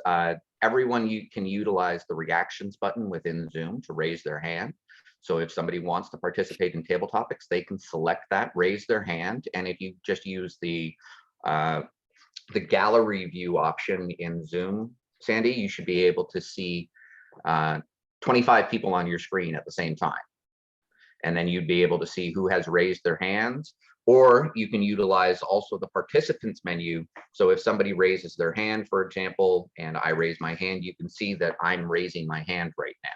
everyone can utilize the reactions button within Zoom to raise their hand. So if somebody wants to participate in table topics, they can select that, raise their hand, and if you just use the gallery view option in Zoom, Sandy, you should be able to see 25 people on your screen at the same time. And then you'd be able to see who has raised their hands, or you can utilize also the participants menu. So if somebody raises their hand, for example, and I raise my hand, you can see that I'm raising my hand right now.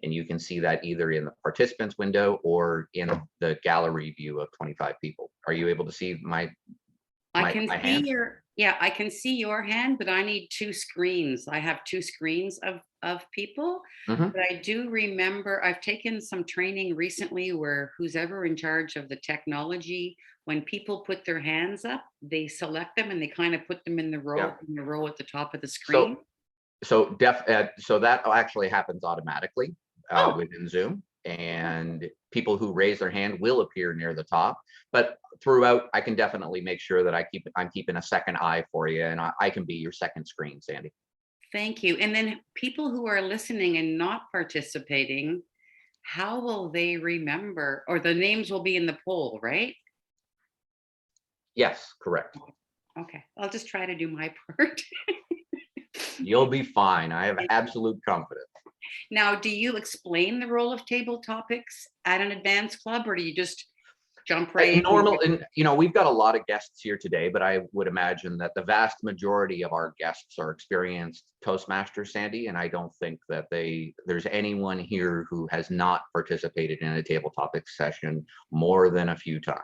And you can see that either in the participants window or in the gallery view of 25 people. Are you able to see my hand? I can see your hand, but I need 2 screens. I have 2 screens of people. Mhm. But I do remember I've taken some training recently where who's ever in charge of the technology, when people put their hands up, they select them and they kind of put them in the row at the top of the screen. So that actually happens automatically within Zoom, and people who raise their hand will appear near the top. But throughout, I can definitely make sure that I'm keeping a second eye for you, and I can be your second screen, Sandy. Thank you. And then people who are listening and not participating, how will they remember? Or the names will be in the poll, right? Yes, correct. Okay, I'll just try to do my part. You'll be fine. I have absolute confidence. Now, do you explain the role of table topics at an advanced club, or do you just jump right in? And we've got a lot of guests here today, but I would imagine that the vast majority of our guests are experienced Toastmasters, Sandy, and I don't think that there's anyone here who has not participated in a table topics session more than a few times.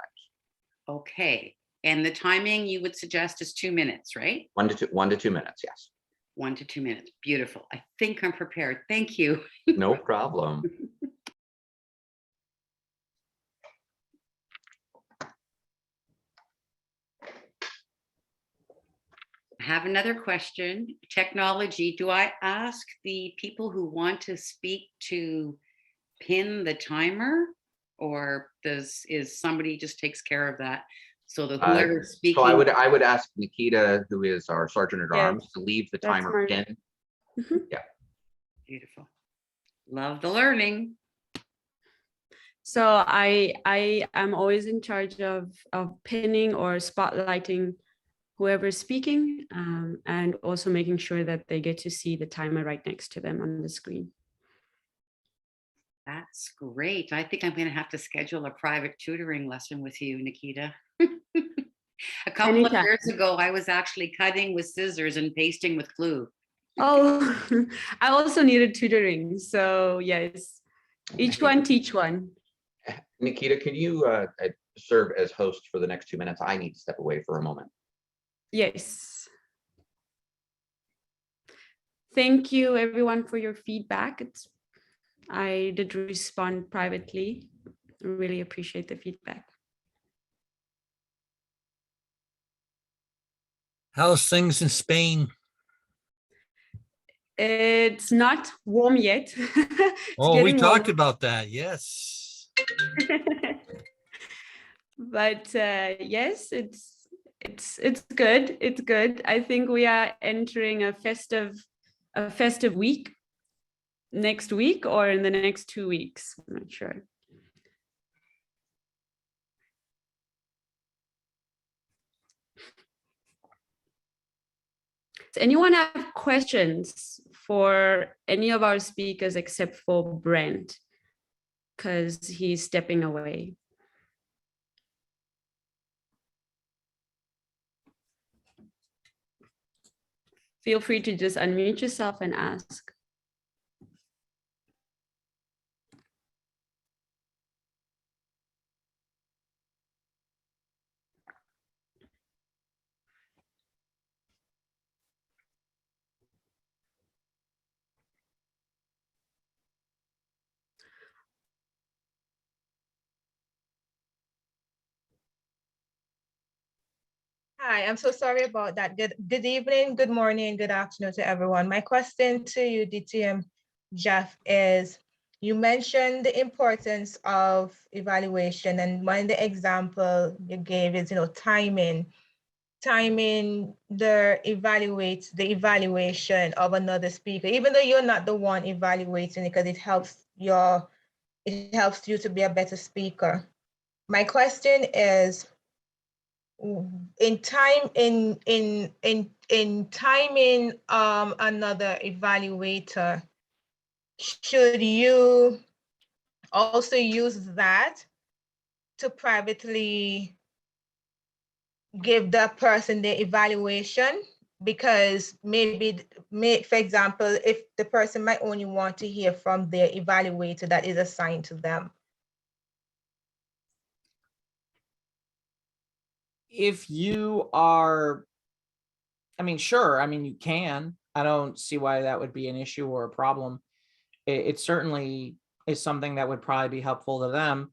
Okay, and the timing you would suggest is 2 minutes, right? 1 to 2 minutes, yes. 1 to 2 minutes. Beautiful. I think I'm prepared. Thank you. No problem. I have another question. Technology, do I ask the people who want to speak to pin the timer, or is somebody just takes care of that? So the whoever's speaking. So I would ask Nikita, who is our Sergeant at Arms, to leave the timer pin. Yeah. Beautiful. Love the learning. So I am always in charge of pinning or spotlighting whoever's speaking, and also making sure that they get to see the timer right next to them on the screen. That's great. I think I'm going to have to schedule a private tutoring lesson with you, Nikita. A couple of years ago, I was actually cutting with scissors and pasting with glue. Oh, I also needed tutoring. So yes, each one teach one. Nikita, can you serve as host for the next 2 minutes. I need to step away for a moment. Yes. Thank you everyone for your feedback. I did respond privately. I really appreciate the feedback. How's things in Spain? It's not warm yet. It's Oh, we getting talked warmer. about that. Yes. But yes, it's good. It's good. I think we are entering a festive week next week or in the next 2 weeks. I'm not sure. Does anyone have questions for any of our speakers except for Brent? Because he's stepping away. Feel free to just unmute yourself and ask. Hi, I'm so sorry about that. Good evening, good morning, good afternoon to everyone. My question to you, DTM Jeff, is you mentioned the importance of evaluation, and one of the example you gave is, timing the evaluation of another speaker, even though you're not the one evaluating it, because it helps you to be a better speaker. My question is, in timing another evaluator, should you also use that to privately give that person the evaluation? Because maybe, for example, if the person might only want to hear from their evaluator that is assigned to them. If you are, sure, you can. I don't see why that would be an issue or a problem. It certainly is something that would probably be helpful to them.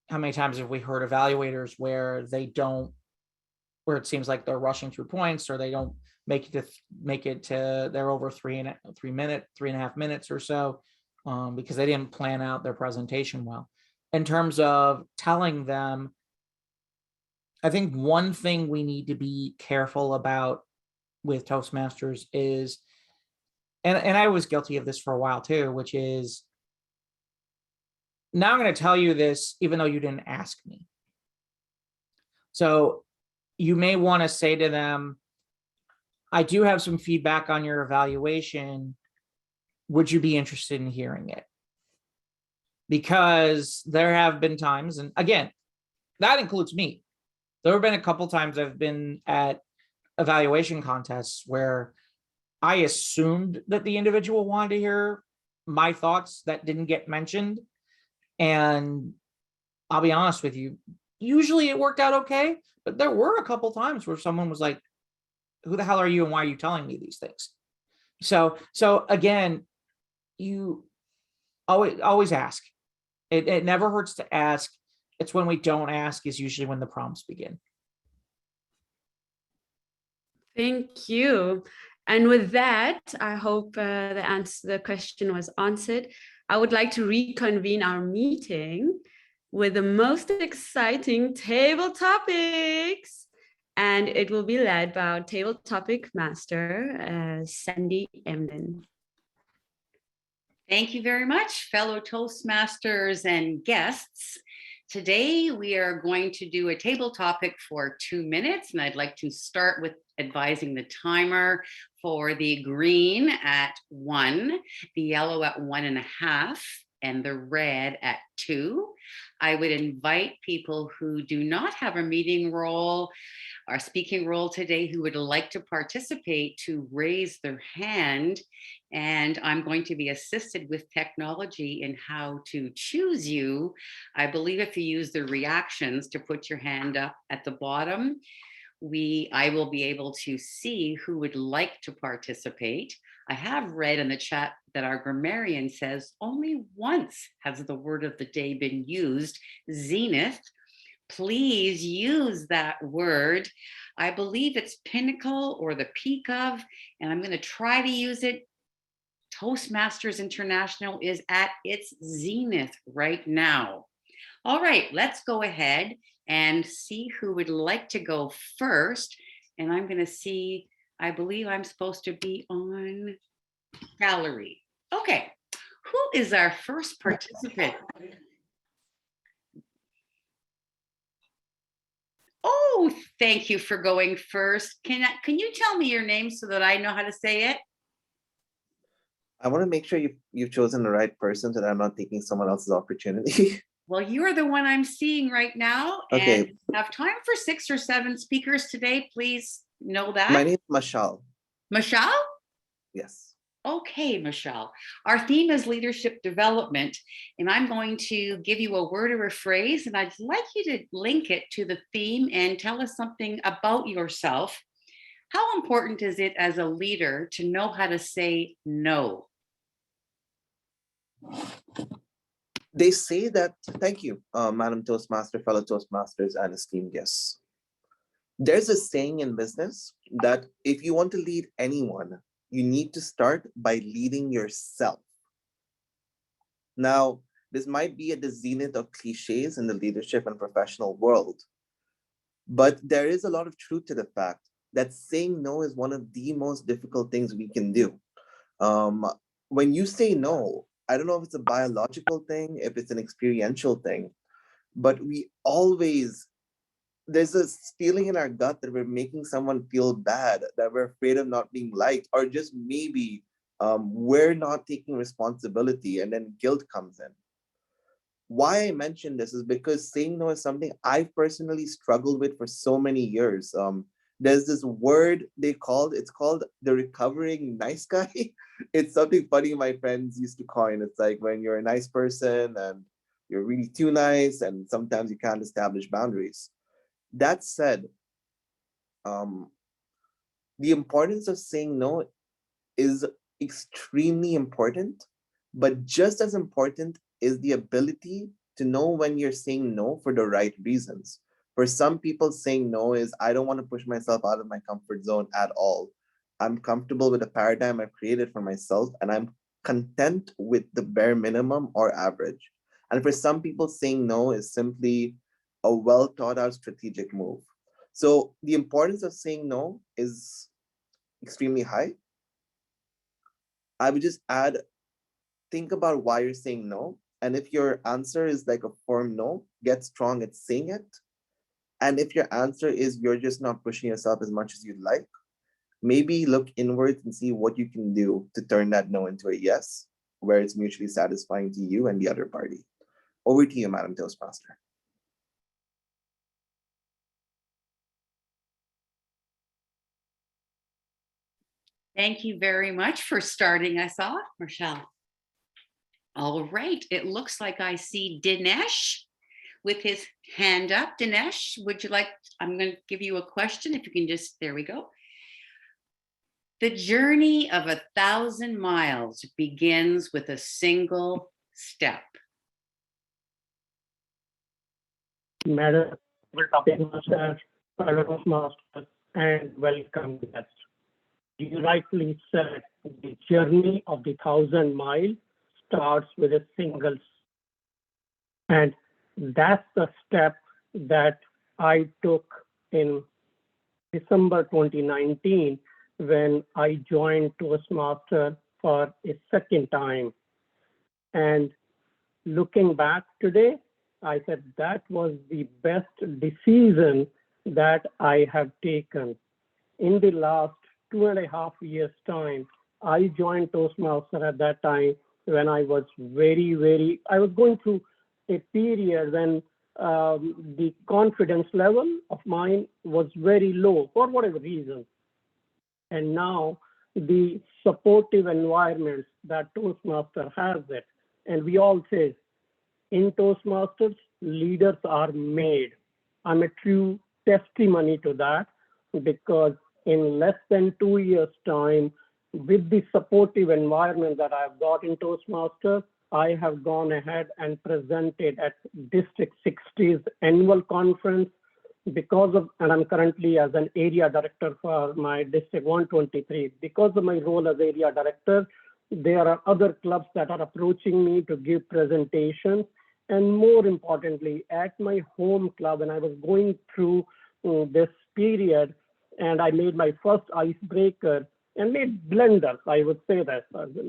How many times have we heard evaluators where it seems like they're rushing through points, or they don't make it to they're over 3.5 minutes or so, because they didn't plan out their presentation well. In terms of telling them, I think one thing we need to be careful about with Toastmasters is, and I was guilty of this for a while too, which is, now I'm going to tell you this even though you didn't ask me. So you may want to say to them, I do have some feedback on your evaluation. Would you be interested in hearing it? Because there have been times, and again, that includes me. There have been a couple times I've been at evaluation contests where I assumed that the individual wanted to hear my thoughts that didn't get mentioned. And I'll be honest with you, usually it worked out okay, but there were a couple times where someone was like, who the hell are you and why are you telling me these things? So again, you always ask. It never hurts to ask. It's when we don't ask is usually when the problems begin. Thank you. And with that, I hope the question was answered. I would like to reconvene our meeting with the most exciting table topics. And it will be led by our table topic master, Sandy Emden. Thank you very much, fellow Toastmasters and guests. Today, we are going to do a table topic for 2 minutes, and I'd like to start with advising the timer for the green at 1, the yellow at 1.5, and the red at 2. I would invite people who do not have a meeting role or speaking role today who would like to participate to raise their hand. And I'm going to be assisted with technology in how to choose you. I believe if you use the reactions to put your hand up at the bottom, I will be able to see who would like to participate. I have read in the chat that our grammarian says only once has the word of the day been used, zenith. Please use that word. I believe it's pinnacle or the peak of, and I'm going to try to use it. Toastmasters International is at its zenith right now. All right, let's go ahead and see who would like to go first. And I'm going to see, I believe I'm supposed to be on gallery. Okay, who is our first participant? Oh, thank you for going first. Can you tell me your name so that I know how to say it? I want to make sure you've chosen the right person so that I'm not taking someone else's opportunity. Well, you're the one I'm seeing right now. Okay. And I have time for 6 or 7 speakers today. Please know that. My name is Mashal. Mashal? Yes. Okay, Michelle. Our theme is leadership development, and I'm going to give you a word or a phrase, and I'd like you to link it to the theme and tell us something about yourself. How important is it as a leader to know how to say no? They say that, thank you, Madam Toastmaster, fellow Toastmasters, and esteemed guests. There's a saying in business that if you want to lead anyone, you need to start by leading yourself. Now, this might be at the zenith of cliches in the leadership and professional world, but there is a lot of truth to the fact that saying no is one of the most difficult things we can do. When you say no, I don't know if it's a biological thing, if it's an experiential thing, but there's a feeling in our gut that we're making someone feel bad, that we're afraid of not being liked, or just maybe we're not taking responsibility, and then guilt comes in. Why I mention this is because saying no is something I've personally struggled with for so many years. There's this word it's called the recovering nice guy. It's something funny my friends used to coin. It's like when you're a nice person and you're really too nice, and sometimes you can't establish boundaries. That said, the importance of saying no is extremely important, but just as important is the ability to know when you're saying no for the right reasons. For some people, saying no is, I don't want to push myself out of my comfort zone at all. I'm comfortable with the paradigm I've created for myself, and I'm content with the bare minimum or average. And for some people, saying no is simply a well thought out strategic move. So the importance of saying no is extremely high. I would just add, think about why you're saying no. And if your answer is like a firm no, get strong at saying it. And if your answer is you're just not pushing yourself as much as you'd like, maybe look inwards and see what you can do to turn that no into a yes, where it's mutually satisfying to you and the other party. Over to you, Madam Toastmaster. Thank you very much for starting us off, Michelle. All right, it looks like I see Dinesh with his hand up. Dinesh, would you like, I'm going to give you a question. If you can just, there we go. The journey of 1,000 miles begins with a single step. Madam Toastmaster, and welcome guests. You rightly said the journey of the 1,000 miles starts with a single step. And that's the step that I took in December 2019 when I joined Toastmaster for a second time. And looking back today, I said that was the best decision that I have taken. In the last 2.5 years' time, I joined Toastmaster at that time when I was I was going through a period when the confidence level of mine was very low for whatever reason. And now the supportive environments that Toastmaster has it. And we all say in Toastmasters, leaders are made. I'm a true testimony to that, because in less than 2 years' time, with the supportive environment that I've got in Toastmasters, I have gone ahead and presented at District 60's annual conference because of, and I'm currently as an area director for my District 123. Because of my role as area director, there are other clubs that are approaching me to give presentations. And more importantly, at my home club, and I was going through this period, and I made my first icebreaker and made blunders, I would say that.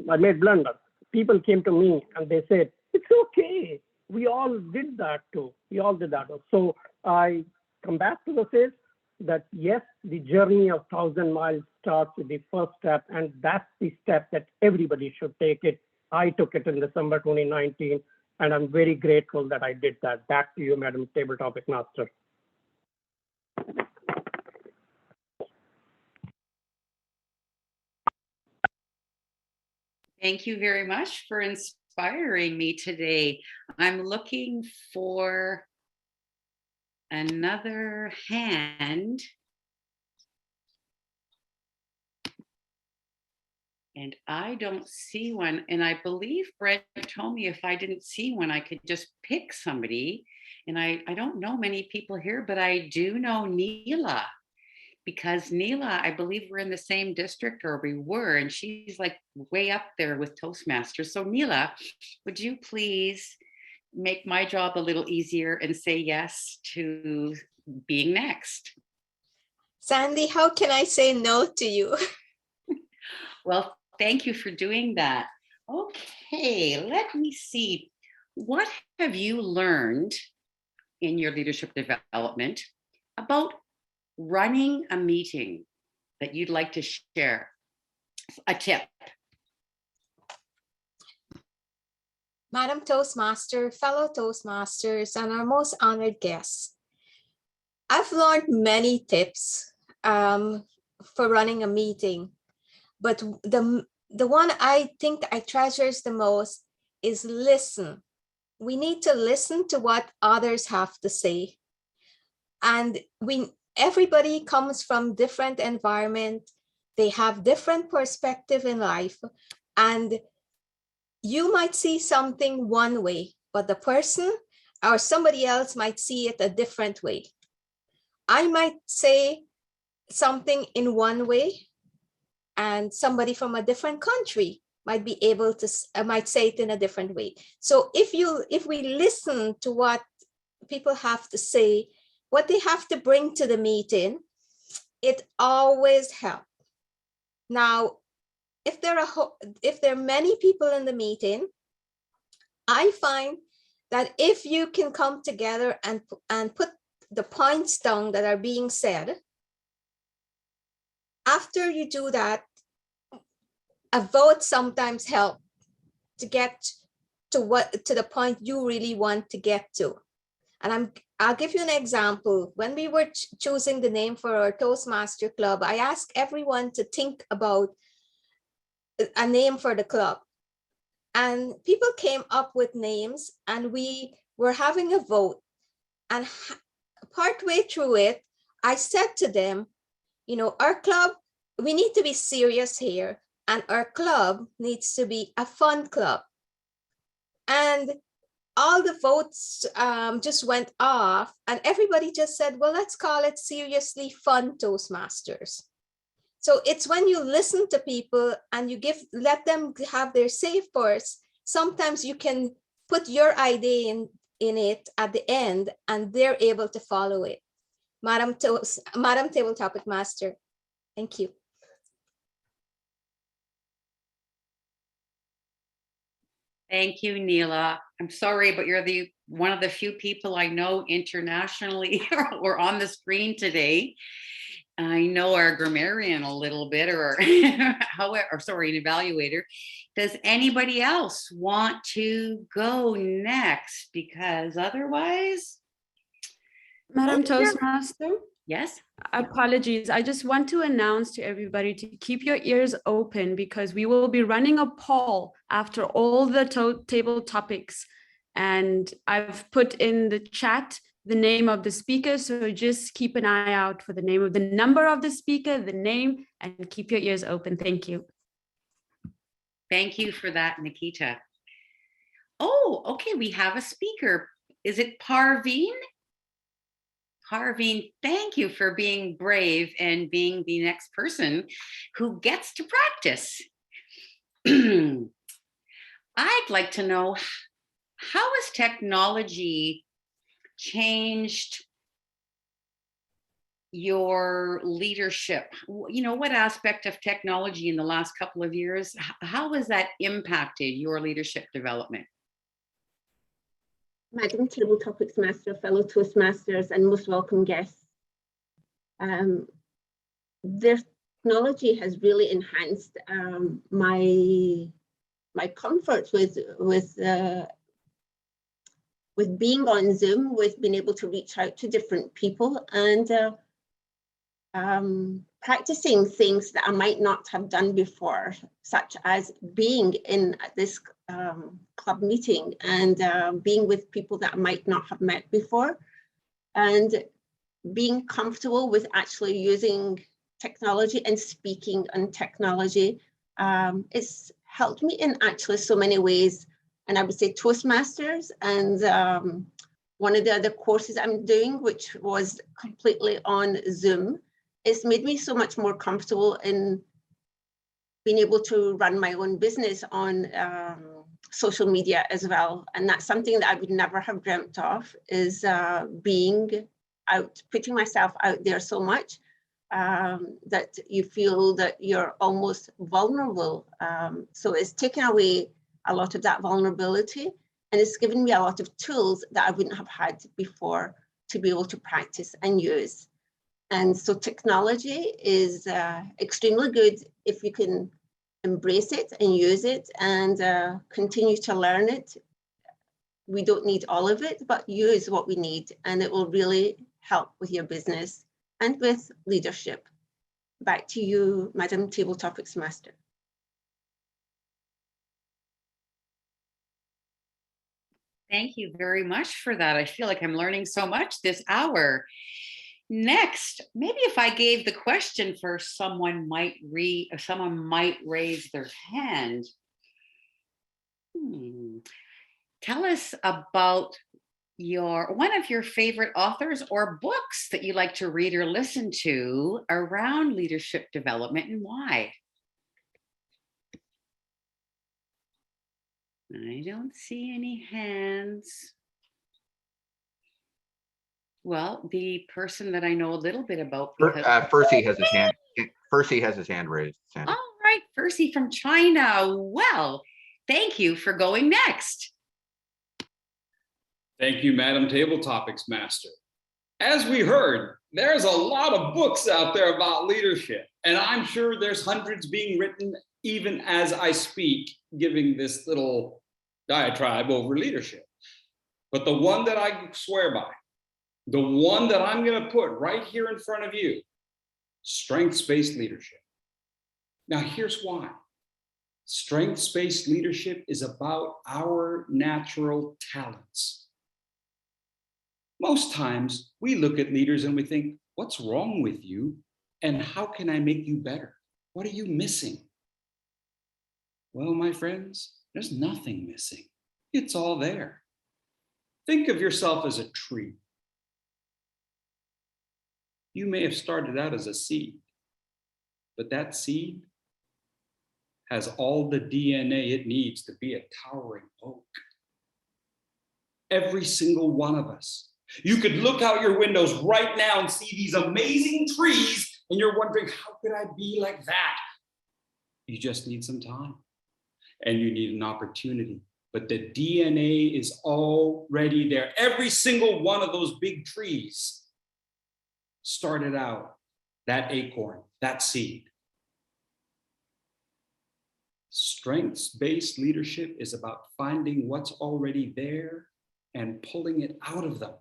I made blunders. People came to me and they said, it's okay. We all did that too. We all did that. So I come back to the phase that yes, the journey of 1,000 miles starts with the first step, and that's the step that everybody should take it. I took it in December 2019, and I'm very grateful that I did that. Back to you, Madam Table Topic Master. Thank you very much for inspiring me today. I'm looking for another hand. And I don't see one. And I believe Brett told me if I didn't see one, I could just pick somebody. And I don't know many people here, but I do know Neela. Because Neela, I believe we're in the same district, or we were, and she's like way up there with Toastmasters. So Neela, would you please make my job a little easier and say yes to being next? Sandy, how can I say no to you? Well, thank you for doing that. Okay, let me see. What have you learned in your leadership development about running a meeting that you'd like to share? A tip. Madam Toastmaster, fellow Toastmasters, and our most honored guests, I've learned many tips for running a meeting, but the one I think I treasures the most is listen. We need to listen to what others have to say. And everybody comes from different environment. They have different perspective in life. And you might see something one way, but the person or somebody else might see it a different way. I might say something in one way, and somebody from a different country might be able to, might say it in a different way. So if we listen to what people have to say, what they have to bring to the meeting, it always helps. Now, if there are many people in the meeting, I find that if you can come together and put the points down that are being said, after you do that, a vote sometimes helps to get to the point you really want to get to. And I'll give you an example. When we were choosing the name for our Toastmaster Club, I asked everyone to think about a name for the club. And people came up with names, and we were having a vote. And partway through it, I said to them, you know, our club, we need to be serious here, and our club needs to be a fun club. And all the votes just went off, and everybody just said, well, let's call it Seriously Fun Toastmasters. So it's when you listen to people and you let them have their say first, sometimes you can put your idea in it at the end, and they're able to follow it. Madam Table Topic Master, thank you. Thank you, Neela. I'm sorry, but you're one of the few people I know internationally or on the screen today. I know our grammarian a little bit, or however, or sorry, an evaluator. Does anybody else want to go next? Because otherwise, Madam oh, yeah. Toastmaster, Yes. apologies. I just want to announce to everybody to keep your ears open because we will be running a poll after all the table topics. And I've put in the chat the name of the speaker. So just keep an eye out for the name of the number of the speaker, the name, and keep your ears open. Thank you. Thank you for that, Nikita. Oh, okay. We have a speaker. Is it Parveen? Parveen, thank you for being brave and being the next person who gets to practice. I'd like to know, how has technology changed your leadership? You know, what aspect of technology in the last couple of years, how has that impacted your leadership development? Madam Table Topics Master, fellow Toastmasters, and most welcome guests. Their technology has really enhanced my comfort with being on Zoom, with being able to reach out to different people and practicing things that I might not have done before, such as being in this club meeting and being with people that I might not have met before, and being comfortable with actually using technology and speaking on technology. It's helped me in actually so many ways. And I would say Toastmasters and one of the other courses I'm doing, which was completely on Zoom, it's made me so much more comfortable in being able to run my own business on social media as well. And that's something that I would never have dreamt of, is being out, putting myself out there so much that you feel that you're almost vulnerable. So it's taken away a lot of that vulnerability, and it's given me a lot of tools that I wouldn't have had before to be able to practice and use. And so technology is extremely good if you can embrace it and use it and continue to learn it. We don't need all of it, but use what we need, and it will really help with your business and with leadership. Back to you, Madam Table Topics Master. Thank you very much for that. I feel like I'm learning so much this hour. Next, maybe if I gave the question first, someone might raise their hand. Tell us about one of your favorite authors or books that you like to read or listen to around leadership development, and why. I don't see any hands. Well, the person that I know a little bit about, because Fursey has his hand. Fursey has his hand raised. Sandy. All right, Fursey from China. Well, thank you for going next. Thank you, Madam Table Topics Master. As we heard, there's a lot of books out there about leadership, and I'm sure there's hundreds being written even as I speak, giving this little diatribe over leadership. But the one that I swear by, the one that I'm going to put right here in front of you, strengths-based leadership. Now, here's why. Strengths-based leadership is about our natural talents. Most times we look at leaders and we think, what's wrong with you? And how can I make you better? What are you missing? Well, my friends, there's nothing missing. It's all there. Think of yourself as a tree. You may have started out as a seed, but that seed has all the DNA it needs to be a towering oak. Every single one of us. You could look out your windows right now and see these amazing trees, and you're wondering, how could I be like that? You just need some time, and you need an opportunity. But the DNA is already there. Every single one of those big trees started out that acorn, that seed. Strengths-based leadership is about finding what's already there and pulling it out of them.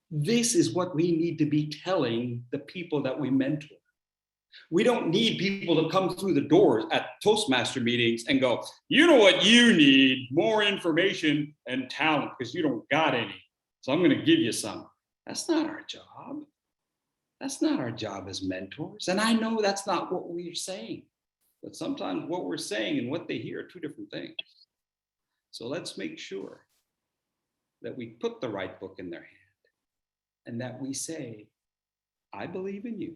This is what we need to be telling the people that we mentor. We don't need people to come through the doors at Toastmaster meetings and go, you know what you need? More information and talent because you don't got any. So I'm going to give you some. That's not our job. That's not our job as mentors. And I know that's not what we're saying. But sometimes what we're saying and what they hear are two different things. So let's make sure that we put the right book in their hand and that we say, I believe in you.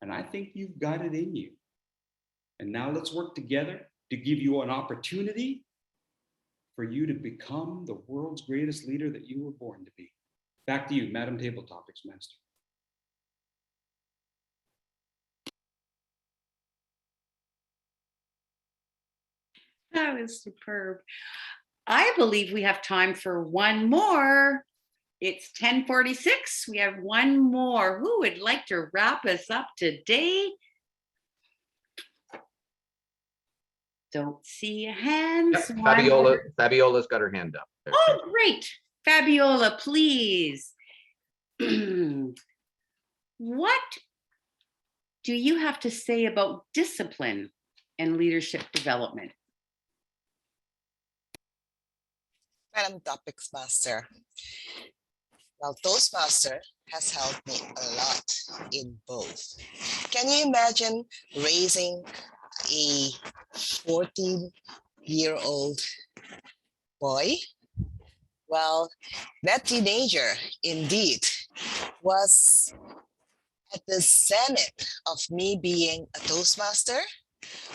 And I think you've got it in you. And now let's work together to give you an opportunity for you to become the world's greatest leader that you were born to be. Back to you, Madam Table Topics Master. That was superb. I believe we have time for one more. It's 10:46. We have one more. Who would like to wrap us up today? Don't see a hand. Yep, so Fabiola's got her hand up. There she Oh, great. Fabiola, please. What do you have to say about discipline and leadership development? Madam Topics Master. Well, Toastmaster has helped me a lot in both. Can you imagine raising a 14-year-old boy? Well, that teenager indeed was at the zenith of me being a Toastmaster.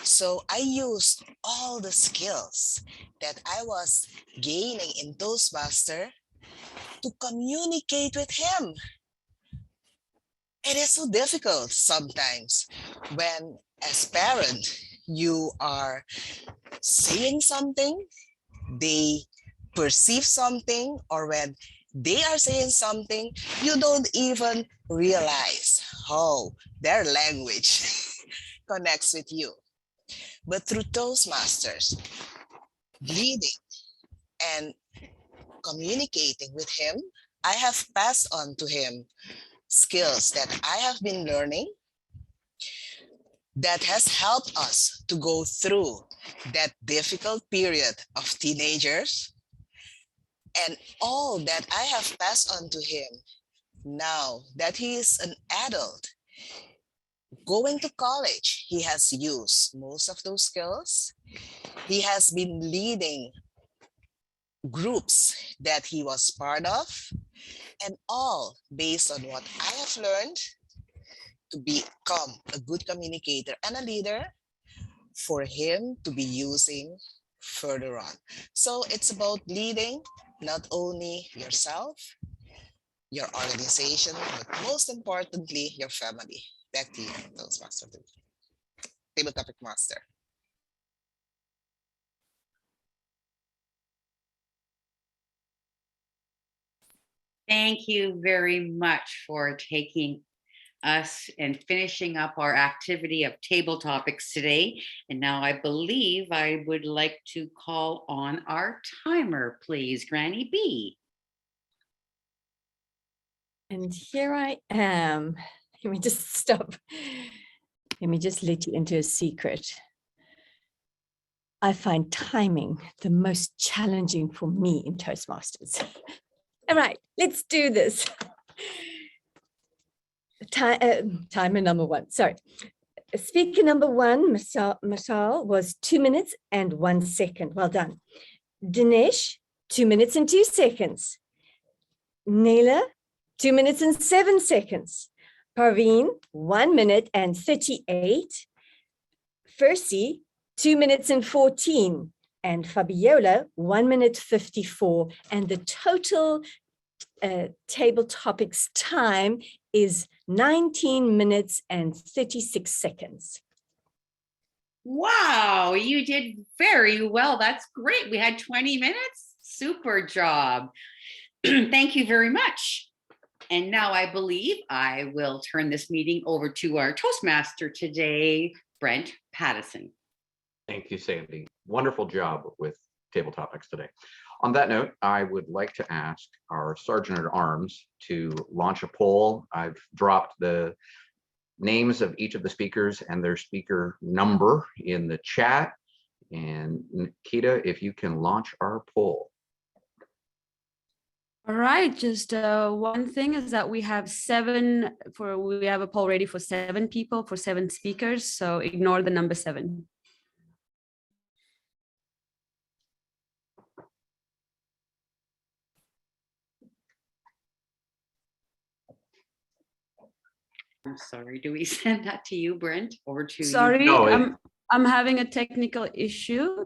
So I used all the skills that I was gaining in Toastmaster to communicate with him. It is so difficult sometimes when, as parent, you are saying something, they perceive something, or when they are saying something, you don't even realize how their language connects with you. But through Toastmasters, leading and communicating with him, I have passed on to him skills that I have been learning that has helped us to go through that difficult period of teenagers. And all that I have passed on to him now that he is an adult, going to college, he has used most of those skills. He has been leading groups that he was part of, and all based on what I have learned to become a good communicator and a leader for him to be using further on. So it's about leading not only yourself, your organization, but most importantly, your family. Back to you, Toastmaster. Table Topic Master. Thank you very much for taking us and finishing up our activity of table topics today. And now I believe I would like to call on our timer, please, Granny B. And here I am. Let me just stop. Let me just let you into a secret. I find timing the most challenging for me in Toastmasters. All right, let's do this. Timer number one, sorry. Speaker number one, Mashal, was 2 minutes and 1 second. Well done. Dinesh, 2 minutes and 2 seconds. Naila, 2 minutes and 7 seconds. Parveen, 1 minute and 38. Fursey, 2 minutes and 14. And Fabiola, 1 minute 54. And the total table topics time is 19 minutes and 36 seconds. Wow, you did very well. That's great. We had 20 minutes. Super job. Thank you very much. And now I believe I will turn this meeting over to our Toastmaster today, Brent Pattison. Thank you, Sandy. Wonderful job with table topics today. On that note, I would like to ask our Sergeant at Arms to launch a poll. I've dropped the names of each of the speakers and their speaker number in the chat. And Nikita, if you can launch our poll. All right, just one thing is that we have we have a poll ready for 7 people, for 7 speakers, so ignore the number 7. I'm sorry, do we send that to you, Brent, or to Sorry, you? No, I'm having a technical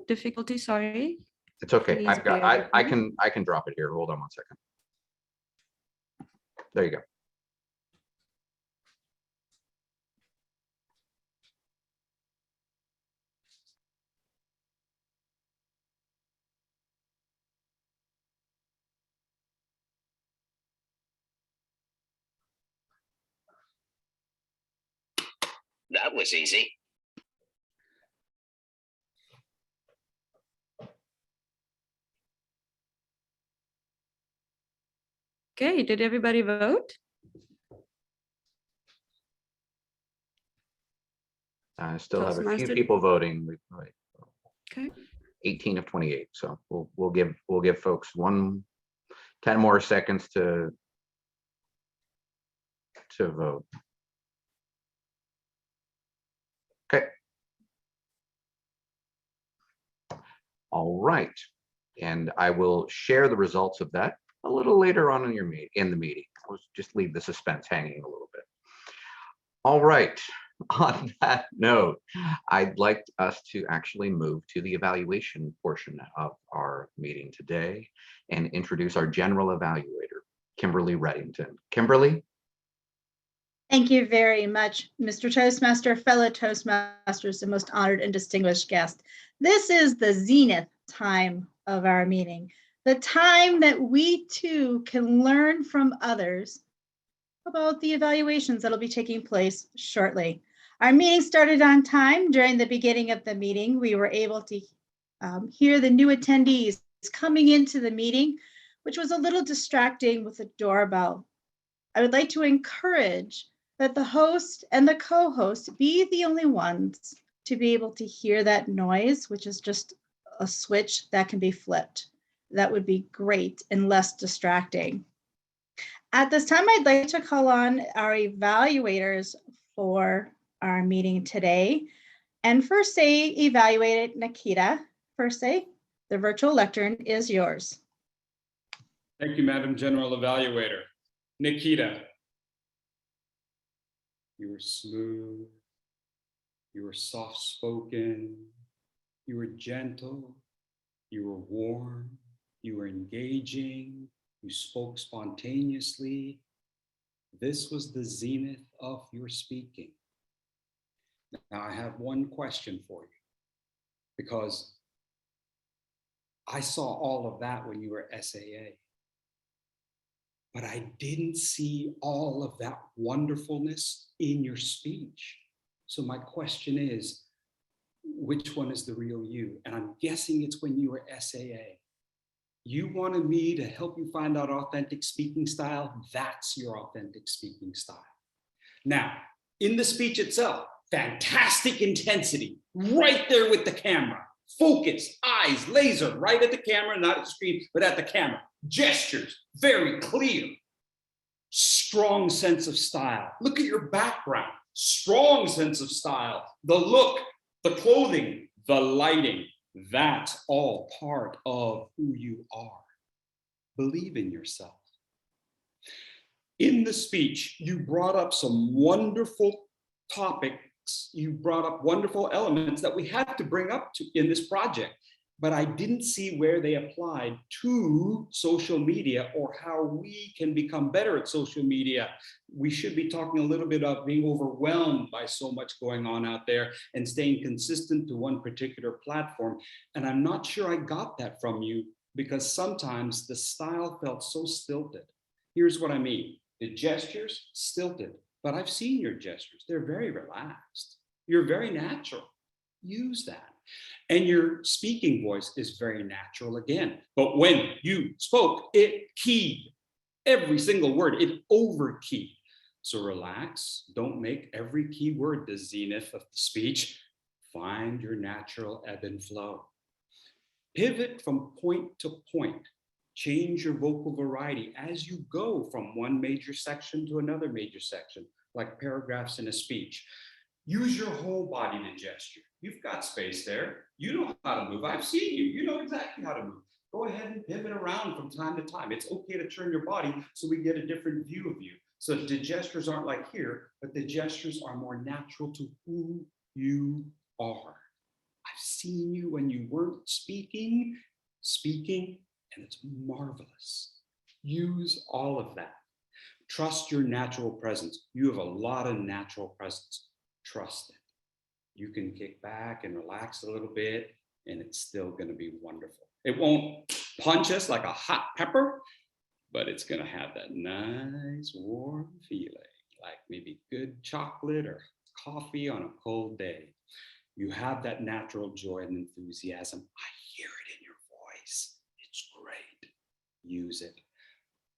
difficulty, sorry. it's okay. Please I've got, bear with me. I can drop it here. Hold on one second. There you go. That was easy. Okay, did everybody vote? I still have a few Toastmaster? people voting. We've like Okay. 18 of 28. So we'll give folks 10 more seconds to vote. Okay. All right. And I will share the results of that a little later on in the meeting. I'll just leave the suspense hanging a little bit. All right. On that note, I'd like us to actually move to the evaluation portion of our meeting today and introduce our general evaluator, Kimberly Reddington. Kimberly? Thank you very much, Mr. Toastmaster, fellow Toastmasters, and most honored and distinguished guest. This is the zenith time of our meeting, the time that we too can learn from others about the evaluations that'll be taking place shortly. Our meeting started on time. During the beginning of the meeting, we were able to hear the new attendees coming into the meeting, which was a little distracting with the doorbell. I would like to encourage that the host and the co-host be the only ones to be able to hear that noise, which is just a switch that can be flipped. That would be great and less distracting. At this time, I'd like to call on our evaluators for our meeting today. And Fursey evaluated Nikita. Fursey, the virtual lectern is yours. Thank you, Madam General Evaluator. Nikita, you were smooth, you were soft-spoken, you were gentle, you were warm, you were engaging, you spoke spontaneously. This was the zenith of your speaking. Now I have one question for you, because I saw all of that when you were SAA, but I didn't see all of that wonderfulness in your speech. So my question is, which one is the real you? And I'm guessing it's when you were SAA. You wanted me to help you find out authentic speaking style. That's your authentic speaking style. Now, in the speech itself, fantastic intensity, right there with the camera. Focus, eyes, laser, right at the camera, not at the screen, but at the camera. Gestures, very clear. Strong sense of style. Look at your background. Strong sense of style. The look, the clothing, the lighting. That's all part of who you are. Believe in yourself. In the speech, you brought up some wonderful topics. You brought up wonderful elements that we had to bring up in this project, but I didn't see where they applied to social media or how we can become better at social media. We should be talking a little bit about being overwhelmed by so much going on out there and staying consistent to one particular platform. And I'm not sure I got that from you, because sometimes the style felt so stilted. Here's what I mean. The gestures, stilted, but I've seen your gestures. They're very relaxed. You're very natural. Use that. And your speaking voice is very natural again. But when you spoke, it keyed every single word, it overkeyed. So relax, don't make every key word the zenith of the speech. Find your natural ebb and flow. Pivot from point to point. Change your vocal variety as you go from one major section to another major section, like paragraphs in a speech. Use your whole body to gesture. You've got space there. You know how to move. I've seen you. You know exactly how to move. Go ahead and pivot around from time to time. It's okay to turn your body so we get a different view of you. So the gestures aren't like here, but the gestures are more natural to who you are. I've seen you when you weren't speaking, and it's marvelous. Use all of that. Trust your natural presence. You have a lot of natural presence. Trust it. You can kick back and relax a little bit, and it's still going to be wonderful. It won't punch us like a hot pepper, but it's going to have that nice warm feeling, like maybe good chocolate or coffee on a cold day. You have that natural joy and enthusiasm. I hear it in your voice. It's great. Use it.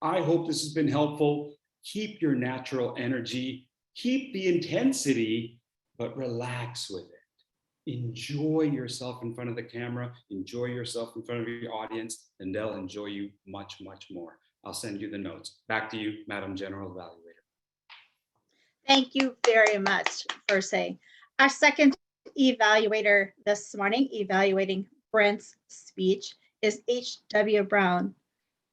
I hope this has been helpful. Keep your natural energy, keep the intensity, but relax with it. Enjoy yourself in front of the camera, enjoy yourself in front of your audience, and they'll enjoy you much, much more. I'll send you the notes. Back to you, Madam General Evaluator. Thank you very much, Fursey. Our second evaluator this morning, evaluating Brent's speech, is H.W. Brown.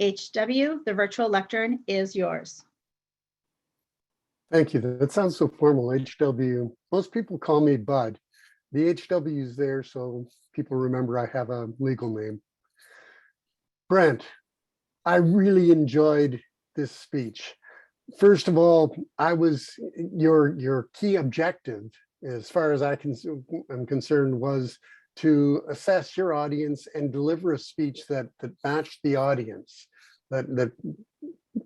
H.W., the virtual lectern is yours. Thank you. That sounds so formal, HW. Most people call me Bud. The HW is there so people remember I have a legal name. Brent, I really enjoyed this speech. First of all, your key objective, as far as I'm concerned, was to assess your audience and deliver a speech that matched the audience, that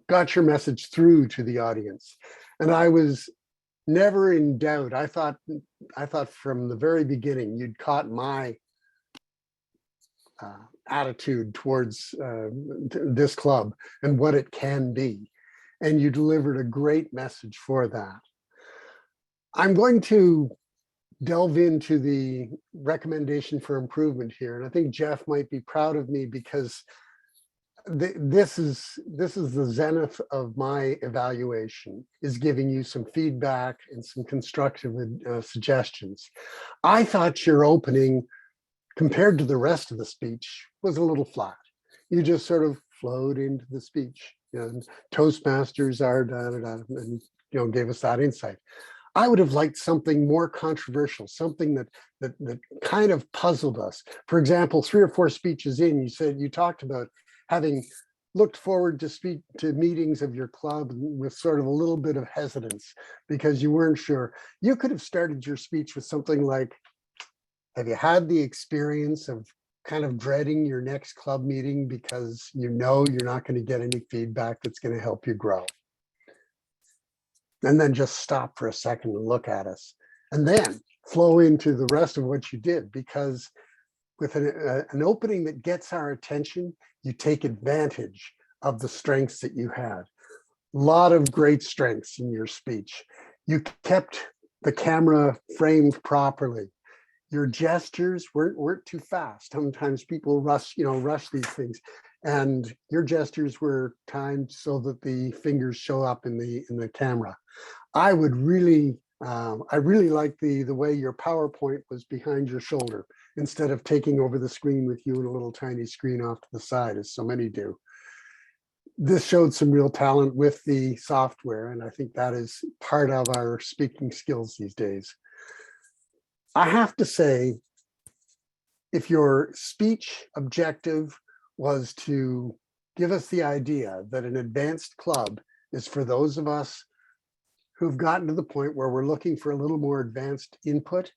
got your message through to the audience. And I was never in doubt. I thought from the very beginning, you'd caught my attitude towards this club and what it can be. And you delivered a great message for that. I'm going to delve into the recommendation for improvement here. And I think Jeff might be proud of me because this is the zenith of my evaluation, is giving you some feedback and some constructive suggestions. I thought your opening, compared to the rest of the speech, was a little flat. You just sort of flowed into the speech. And Toastmasters are and gave us that insight. I would have liked something more controversial, something that kind of puzzled us. For example, 3 or 4 speeches in, you talked about having looked forward to meetings of your club with sort of a little bit of hesitance because you weren't sure. You could have started your speech with something like, have you had the experience of kind of dreading your next club meeting because you know you're not going to get any feedback that's going to help you grow? And then just stop for a second and look at us, and then flow into the rest of what you did, because with an opening that gets our attention, you take advantage of the strengths that you had. A lot of great strengths in your speech. You kept the camera framed properly. Your gestures weren't too fast. Sometimes people rush these things, and your gestures were timed so that the fingers show up in the camera. I really like the way your PowerPoint was behind your shoulder instead of taking over the screen with you and a little tiny screen off to the side, as so many do. This showed some real talent with the software, and I think that is part of our speaking skills these days. I have to say, if your speech objective was to give us the idea that an advanced club is for those of us who've gotten to the point where we're looking for a little more advanced input,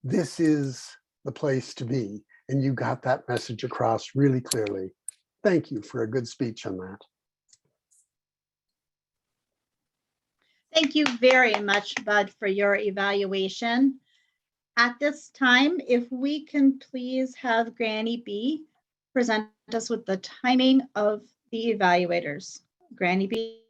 this is the place to be. And you got that message across really clearly. Thank you for a good speech on that. Thank you very much, Bud, for your evaluation. At this time, if we can please have Granny B present us with the timing of the evaluators. Granny B.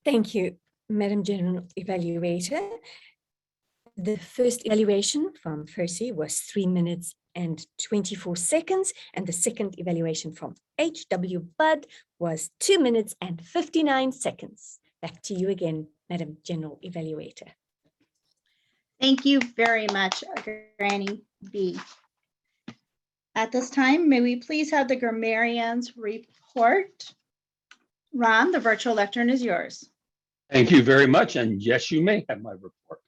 Thank you, Madam General Evaluator. The first evaluation from Fursey was 3 minutes and 24 seconds, and the second evaluation from H.W. Budd was 2 minutes and 59 seconds. Back to you again, Madam General Evaluator. Thank you very much, Granny B. At this time, may we please have the grammarians report. Ron, the virtual lectern is yours. Thank you very much. And yes, you may have my report.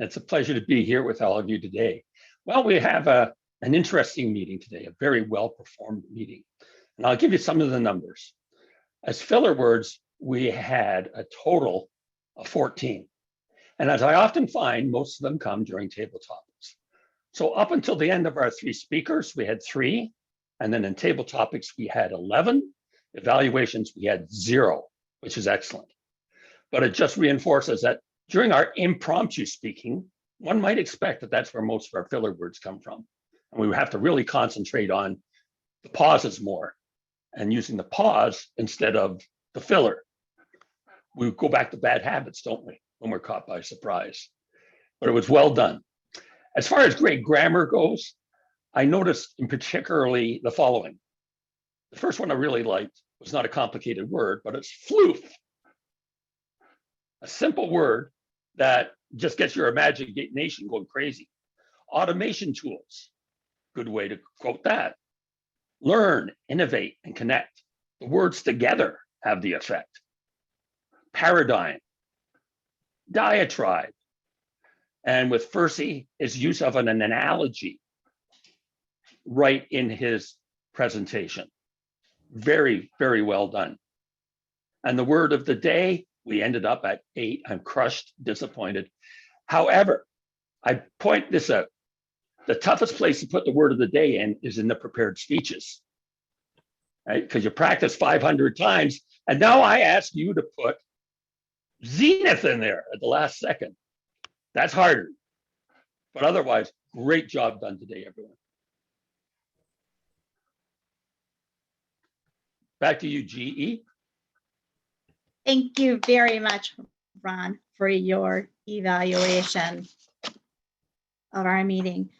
It's a pleasure to be here with all of you today. Well, we have an interesting meeting today, a very well-performed meeting. And I'll give you some of the numbers. As filler words, we had a total of 14. And as I often find, most of them come during table topics. So up until the end of our 3 speakers, we had 3. And then in table topics, we had 11. Evaluations, we had 0, which is excellent. But it just reinforces that during our impromptu speaking, one might expect that that's where most of our filler words come from. And we have to really concentrate on the pauses more and using the pause instead of the filler. We go back to bad habits, don't we, when we're caught by surprise? But it was well done. As far as great grammar goes, I noticed in particularly the following. The first one I really liked was not a complicated word, but it's floof. A simple word that just gets your imagination going crazy. Automation tools, good way to quote that. Learn, innovate, and connect. The words together have the effect. Paradigm, diatribe, and with Fursey, his use of an analogy right in his presentation. Very, very well done. And the word of the day, we ended up at 8. I'm crushed, disappointed. However, I point this out. The toughest place to put the word of the day in is in the prepared speeches, right? Because you practice 500 times. And now I ask you to put zenith in there at the last second. That's harder. But otherwise, great job done today, everyone. Back to you, GE. Thank you very much, Ron, for your evaluation of our meeting.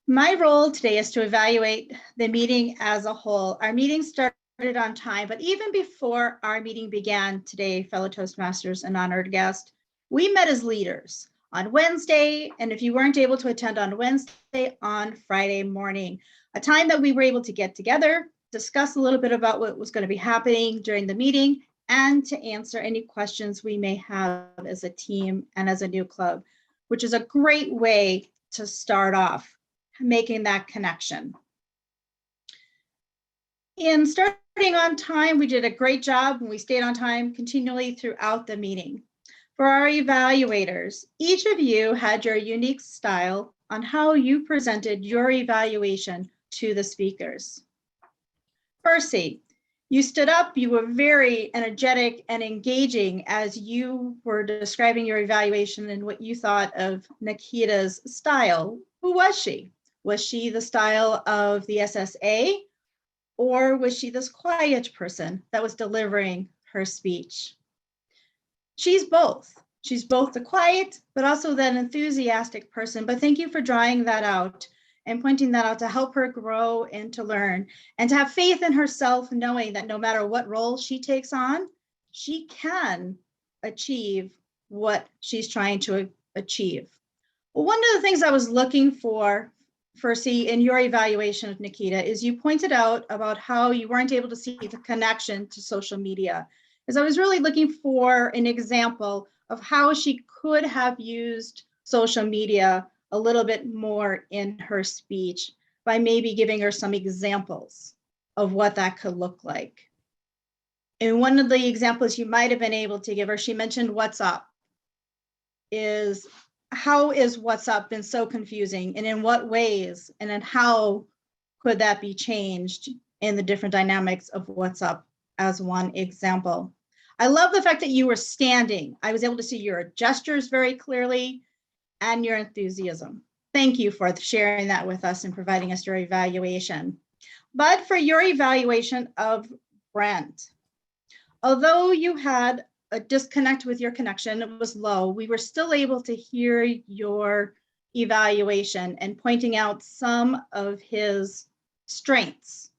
My role today is to evaluate the meeting as a whole. Our meeting started on time, but even before our meeting began today, fellow Toastmasters and honored guest, we met as leaders on Wednesday, and if you weren't able to attend on Wednesday, on Friday morning, a time that we were able to get together, discuss a little bit about what was going to be happening during the meeting, and to answer any questions we may have as a team and as a new club, which is a great way to start off making that connection. In starting on time, we did a great job and we stayed on time continually throughout the meeting. For our evaluators, each of you had your unique style on how you presented your evaluation to the speakers. Fursey, you stood up, you were very energetic and engaging as you were describing your evaluation and what you thought of Nikita's style. Who was she? Was she the style of the SSA, or was she this quiet person that was delivering her speech? She's both. She's both the quiet, but also that enthusiastic person. But thank you for drawing that out and pointing that out to help her grow and to learn and to have faith in herself, knowing that no matter what role she takes on, she can achieve what she's trying to achieve. Well, one of the things I was looking for, Fursey, in your evaluation of Nikita is you pointed out about how you weren't able to see the connection to social media. As I was really looking for an example of how she could have used social media a little bit more in her speech by maybe giving her some examples of what that could look like. And one of the examples you might have been able to give her, she mentioned WhatsApp. How is WhatsApp been so confusing, and in what ways, and then how could that be changed in the different dynamics of WhatsApp as one example. I love the fact that you were standing. I was able to see your gestures very clearly and your enthusiasm. Thank you for sharing that with us and providing us your evaluation. But for your evaluation of Brent, although you had a disconnect with your connection, it was low, we were still able to hear your evaluation and pointing out some of his strengths.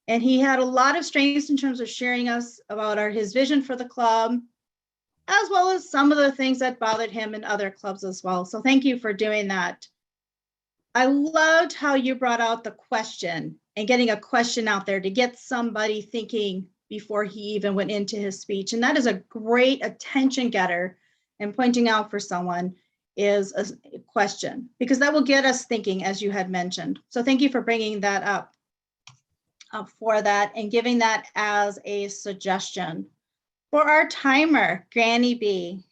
And he had a lot of strengths in terms of sharing us about his vision for the club, as well as some of the things that bothered him in other clubs as well. So thank you for doing that. I loved how you brought out the question and getting a question out there to get somebody thinking before he even went into his speech. And that is a great attention getter, and pointing out for someone is a question, because that will get us thinking, as you had mentioned. So thank you for bringing that up for that and giving that as a suggestion. For our timer, Granny B,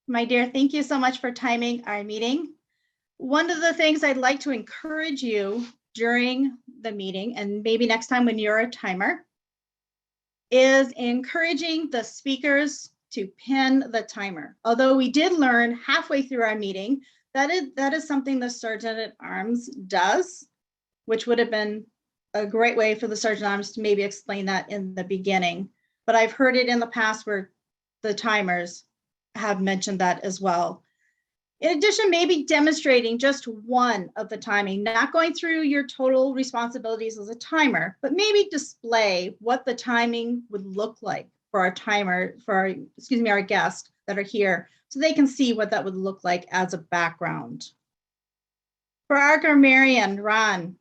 my dear, thank you so much for timing our meeting. One of the things I'd like to encourage you during the meeting, and maybe next time when you're a timer, is encouraging the speakers to pin the timer. Although we did learn halfway through our meeting that is something the Sergeant at Arms does, which would have been a great way for the Sergeant at Arms to maybe explain that in the beginning. But I've heard it in the past where the timers have mentioned that as well. In addition, maybe demonstrating just one of the timing, not going through your total responsibilities as a timer, but maybe display what the timing would look like for our timer, for our guests that are here, so they can see what that would look like as a background. For our grammarian, Ron,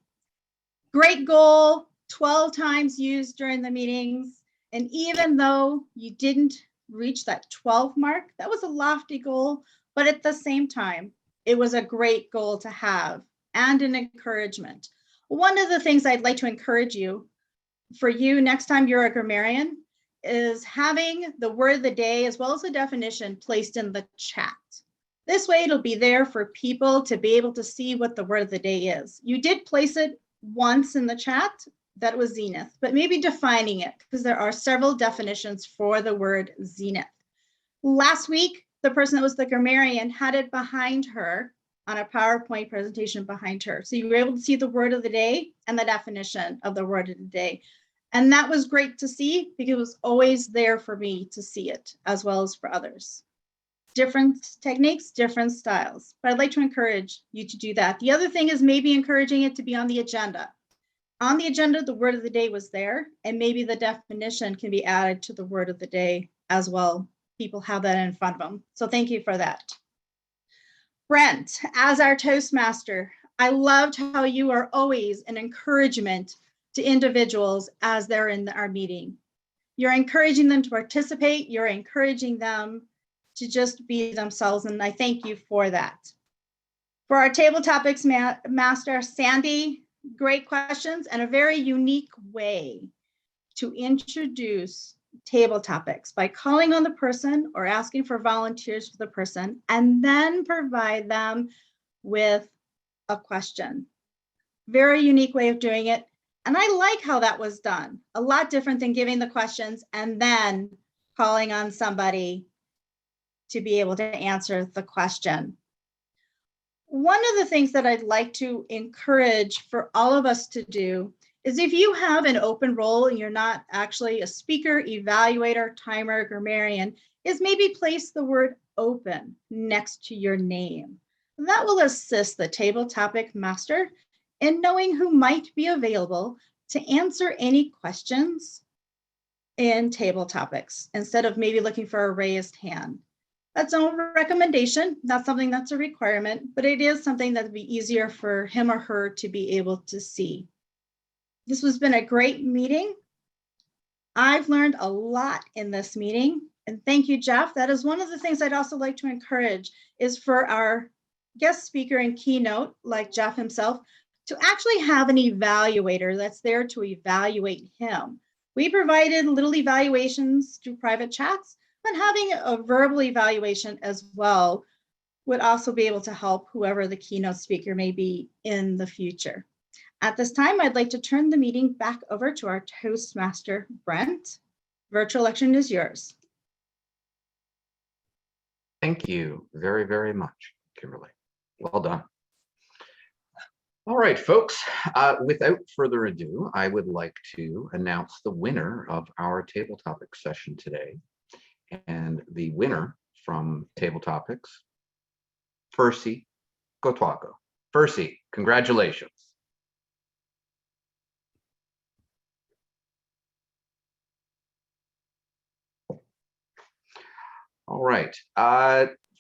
great goal, 12 times used during the meetings. And even though you didn't reach that 12 mark, that was a lofty goal. But at the same time, it was a great goal to have and an encouragement. One of the things I'd like to encourage you, for you next time you're a grammarian, is having the word of the day as well as the definition placed in the chat. This way it'll be there for people to be able to see what the word of the day is. You did place it once in the chat, that was zenith, but maybe defining it, because there are several definitions for the word zenith. Last week, the person that was the grammarian had it behind her on a PowerPoint presentation behind her. So you were able to see the word of the day and the definition of the word of the day. And that was great to see, because it was always there for me to see it, as well as for others. Different techniques, different styles, but I'd like to encourage you to do that. The other thing is maybe encouraging it to be on the agenda. On the agenda, the word of the day was there, and maybe the definition can be added to the word of the day as well. People have that in front of them. So thank you for that. Brent, as our Toastmaster, I loved how you are always an encouragement to individuals as they're in our meeting. You're encouraging them to participate. You're encouraging them to just be themselves, and I thank you for that. For our table topics master, Sandy, great questions and a very unique way to introduce table topics by calling on the person or asking for volunteers for the person, and then provide them with a question. Very unique way of doing it. And I like how that was done. A lot different than giving the questions and then calling on somebody to be able to answer the question. One of the things that I'd like to encourage for all of us to do is, if you have an open role and you're not actually a speaker, evaluator, timer, grammarian, is maybe place the word open next to your name. That will assist the table topic master in knowing who might be available to answer any questions in table topics, instead of maybe looking for a raised hand. That's a recommendation, not something that's a requirement, but it is something that would be easier for him or her to be able to see. This has been a great meeting. I've learned a lot in this meeting, and thank you, Jeff. That is one of the things I'd also like to encourage, is for our guest speaker and keynote, like Jeff himself, to actually have an evaluator that's there to evaluate him. We provided little evaluations through private chats, but having a verbal evaluation as well would also be able to help whoever the keynote speaker may be in the future. At this time, I'd like to turn the meeting back over to our Toastmaster, Brent. Virtual election is yours. Thank you very, very much, Kimberly. Well done. All right, folks, without further ado, I would like to announce the winner of our table topics session today. And the winner from Table Topics, Fursey, Gotuaco. Fursey, congratulations. All right,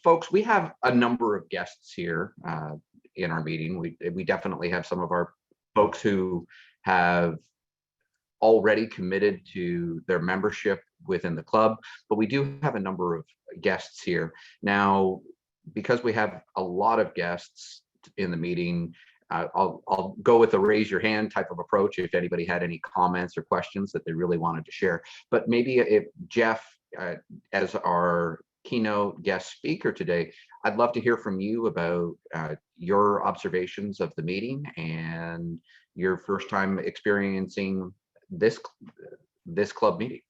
folks, we have a number of guests here in our meeting. We definitely have some of our folks who have already committed to their membership within the club, but we do have a number of guests here. Now, because we have a lot of guests in the meeting, I'll go with a raise your hand type of approach if anybody had any comments or questions that they really wanted to share. But maybe if Jeff, as our keynote guest speaker today, I'd love to hear from you about your observations of the meeting and your first time experiencing this club meeting.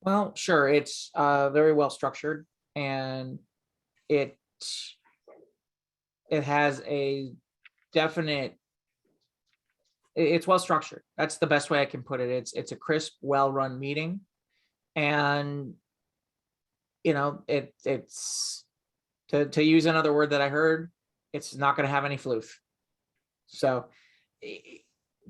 Well, sure. It's very well structured, and it has a definite. It's well structured. That's the best way I can put it. It's a crisp, well-run meeting, and you know it's to use another word that I heard. It's not going to have any floof. So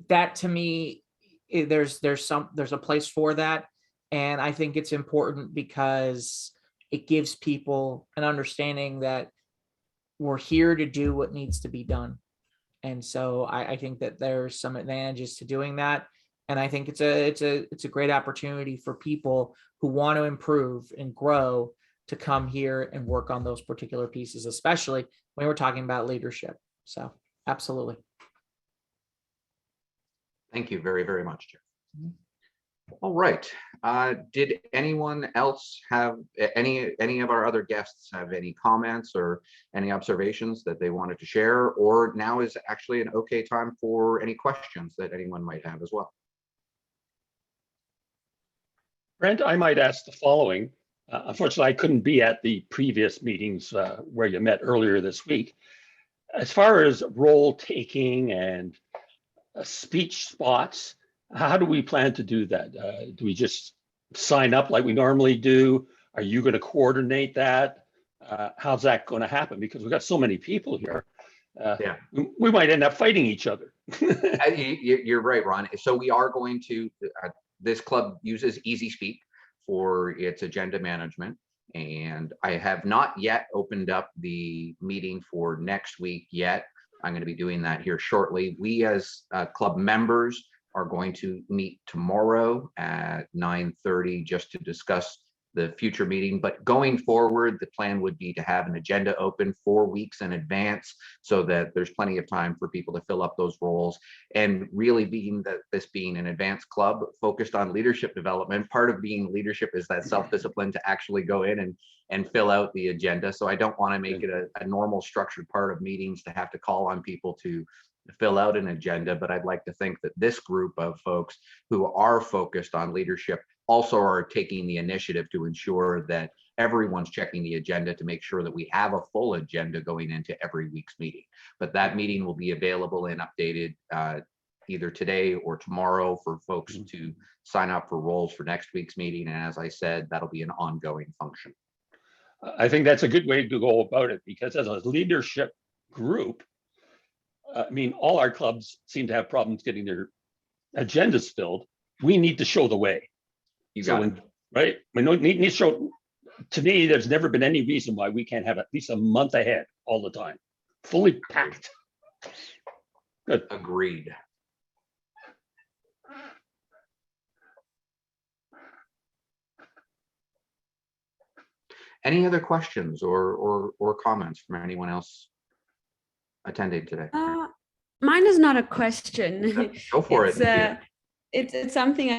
that to me, there's a place for that. And I think it's important because it gives people an understanding that we're here to do what needs to be done. And so I think that there's some advantages to doing that. And I think it's a great opportunity for people who want to improve and grow to come here and work on those particular pieces, especially when we're talking about leadership. So absolutely. Thank you very, very much, Jeff. All right. Did anyone else have any of our other guests have any comments or any observations that they wanted to share? Or now is actually an okay time for any questions that anyone might have as well. Brent, I might ask the following. Unfortunately, I couldn't be at the previous meetings where you met earlier this week. As far as role taking and speech spots, how do we plan to do that? Do we just sign up like we normally do? Are you going to coordinate that? How's that going to happen? Because we've got so many people here. Yeah, we might end up fighting each other. You're right, Ron. So we are going to, this club uses Easy Speak for its agenda management. And I have not yet opened up the meeting for next week yet. I'm going to be doing that here shortly. We as club members are going to meet tomorrow at 9:30 just to discuss the future meeting. But going forward, the plan would be to have an agenda open 4 weeks in advance so that there's plenty of time for people to fill up those roles. And really being that this being an advanced club focused on leadership development, part of being leadership is that self-discipline to actually go in and fill out the agenda. So I don't want to make it a normal structured part of meetings to have to call on people to fill out an agenda, but I'd like to think that this group of folks who are focused on leadership also are taking the initiative to ensure that everyone's checking the agenda to make sure that we have a full agenda going into every week's meeting. But that meeting will be available and updated either today or tomorrow for folks to sign up for roles for next week's meeting. And as I said, that'll be an ongoing function. I think that's a good way to go about it, because as a leadership group, I mean, all our clubs seem to have problems getting their agendas filled. We need to show the way. Right? We need to show. To me, there's never been any reason why we can't have at least a month ahead all the time, fully packed. Good. Agreed. Any other questions or comments from anyone else attending today? Mine is not a question. Go for it. It's something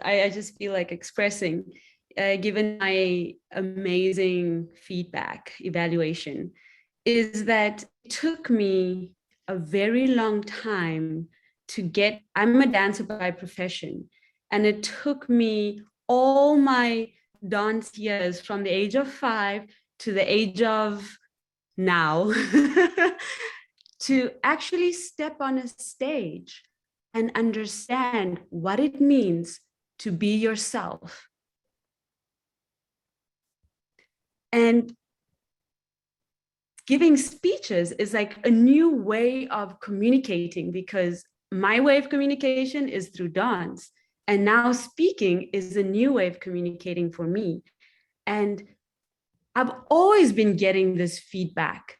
I just feel like expressing, given my amazing feedback evaluation, is that it took me a very long time to get. I'm a dancer by profession, And it took me all my dance years from the age of 5 to the age of now to actually step on a stage and understand what it means to be yourself. And giving speeches is like a new way of communicating, because my way of communication is through dance. And now speaking is a new way of communicating for me. And I've always been getting this feedback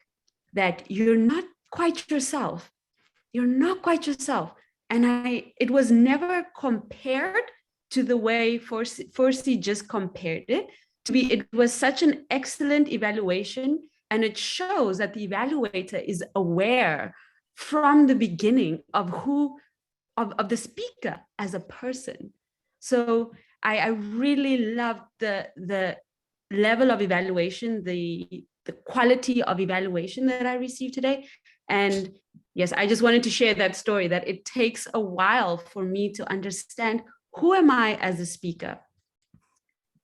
that you're not quite yourself. You're not quite yourself. And it was never compared to the way Fursey just compared it. It was such an excellent evaluation, and it shows that the evaluator is aware from the beginning of of the speaker as a person. So I really loved the level of evaluation, the quality of evaluation that I received today. And yes, I just wanted to share that story, that it takes a while for me to understand who am I as a speaker.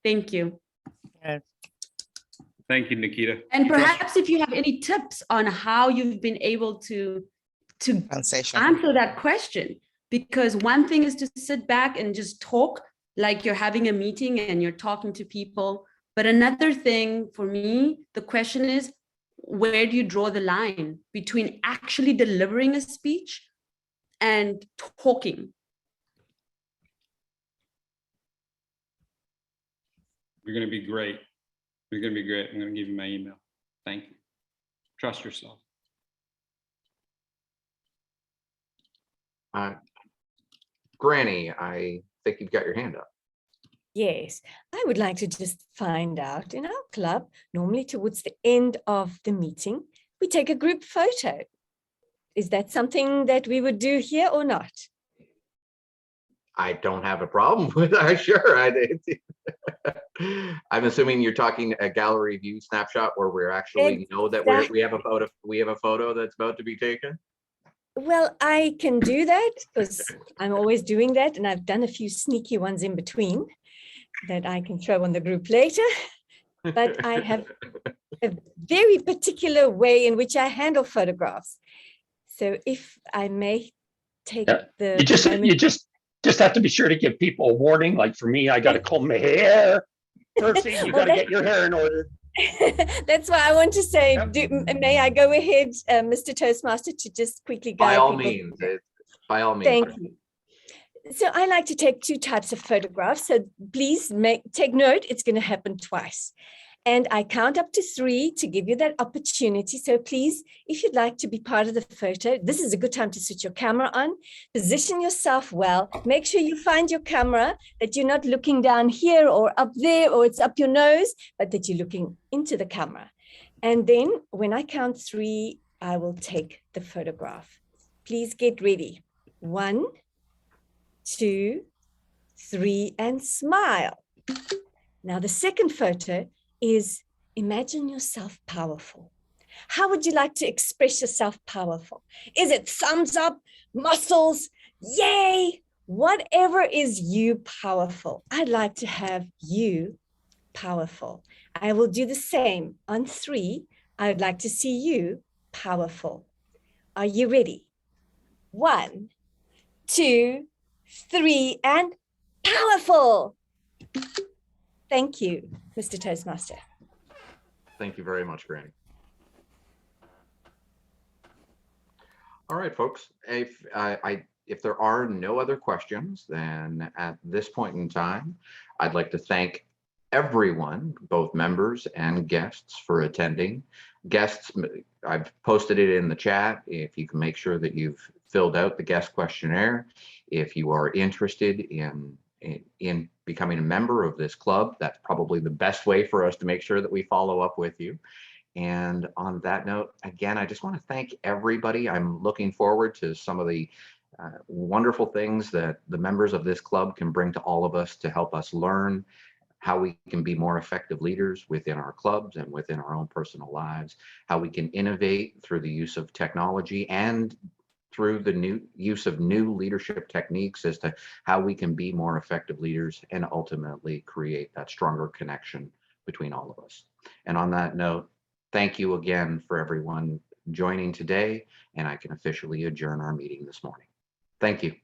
Thank you. Thank you, Nikita. And perhaps if you have any tips on how you've been able to answer that question, because one thing is to sit back and just talk like you're having a meeting and you're talking to people. But another thing for me, the question is, where do you draw the line between actually delivering a speech and talking? You're going to be great. You're going to be great. I'm going to give you my email. Thank you. Trust yourself. Granny, I think you've got your hand up. Yes, I would like to just find out, in our club, normally towards the end of the meeting, we take a group photo. Is that something that we would do here or not? I don't have a problem with that. Sure. I'm assuming you're talking a gallery view snapshot where we're actually know that we have a photo that's about to be taken. Well, I can do that because I'm always doing that, and I've done a few sneaky ones in between that I can throw on the group later. But I have a very particular way in which I handle photographs. So if I may take you just have to be sure to give people a warning. Like for me, I got to comb my hair. Fursey, you got to get your hair in order. That's why I want to say, may I go ahead, Mr. Toastmaster, to just quickly guide by all people? means. By all means. Thank you. So I like to take 2 types of photographs. So please take note, it's going to happen twice. And I count up to 3 to give you that opportunity. So please, if you'd like to be part of the photo, this is a good time to switch your camera on, position yourself well, make sure you find your camera, that you're not looking down here or up there, or it's up your nose, but that you're looking into the camera. And then when I count 3, I will take the photograph. Please get ready. 1, 2, 3, and smile. Now the second photo is imagine yourself powerful. How would you like to express yourself powerful? Is it thumbs up, muscles, yay? Whatever is you powerful. I'd like to have you powerful. I will do the same. On 3, I would like to see you powerful. Are you ready? 1, 2, 3, and powerful. Thank you, Mr. Toastmaster. Thank you very much, Granny. All right, folks. If there are no other questions, then at this point in time, I'd like to thank everyone, both members and guests, for attending. Guests, I've posted it in the chat. If you can make sure that you've filled out the guest questionnaire. If you are interested in becoming a member of this club, that's probably the best way for us to make sure that we follow up with you. And on that note, again, I just want to thank everybody. I'm looking forward to some of the wonderful things that the members of this club can bring to all of us to help us learn how we can be more effective leaders within our clubs and within our own personal lives, how we can innovate through the use of technology and through the new use of new leadership techniques as to how we can be more effective leaders and ultimately create that stronger connection between all of us. And on that note, thank you again for everyone joining today, and I can officially adjourn our meeting this morning. Thank you.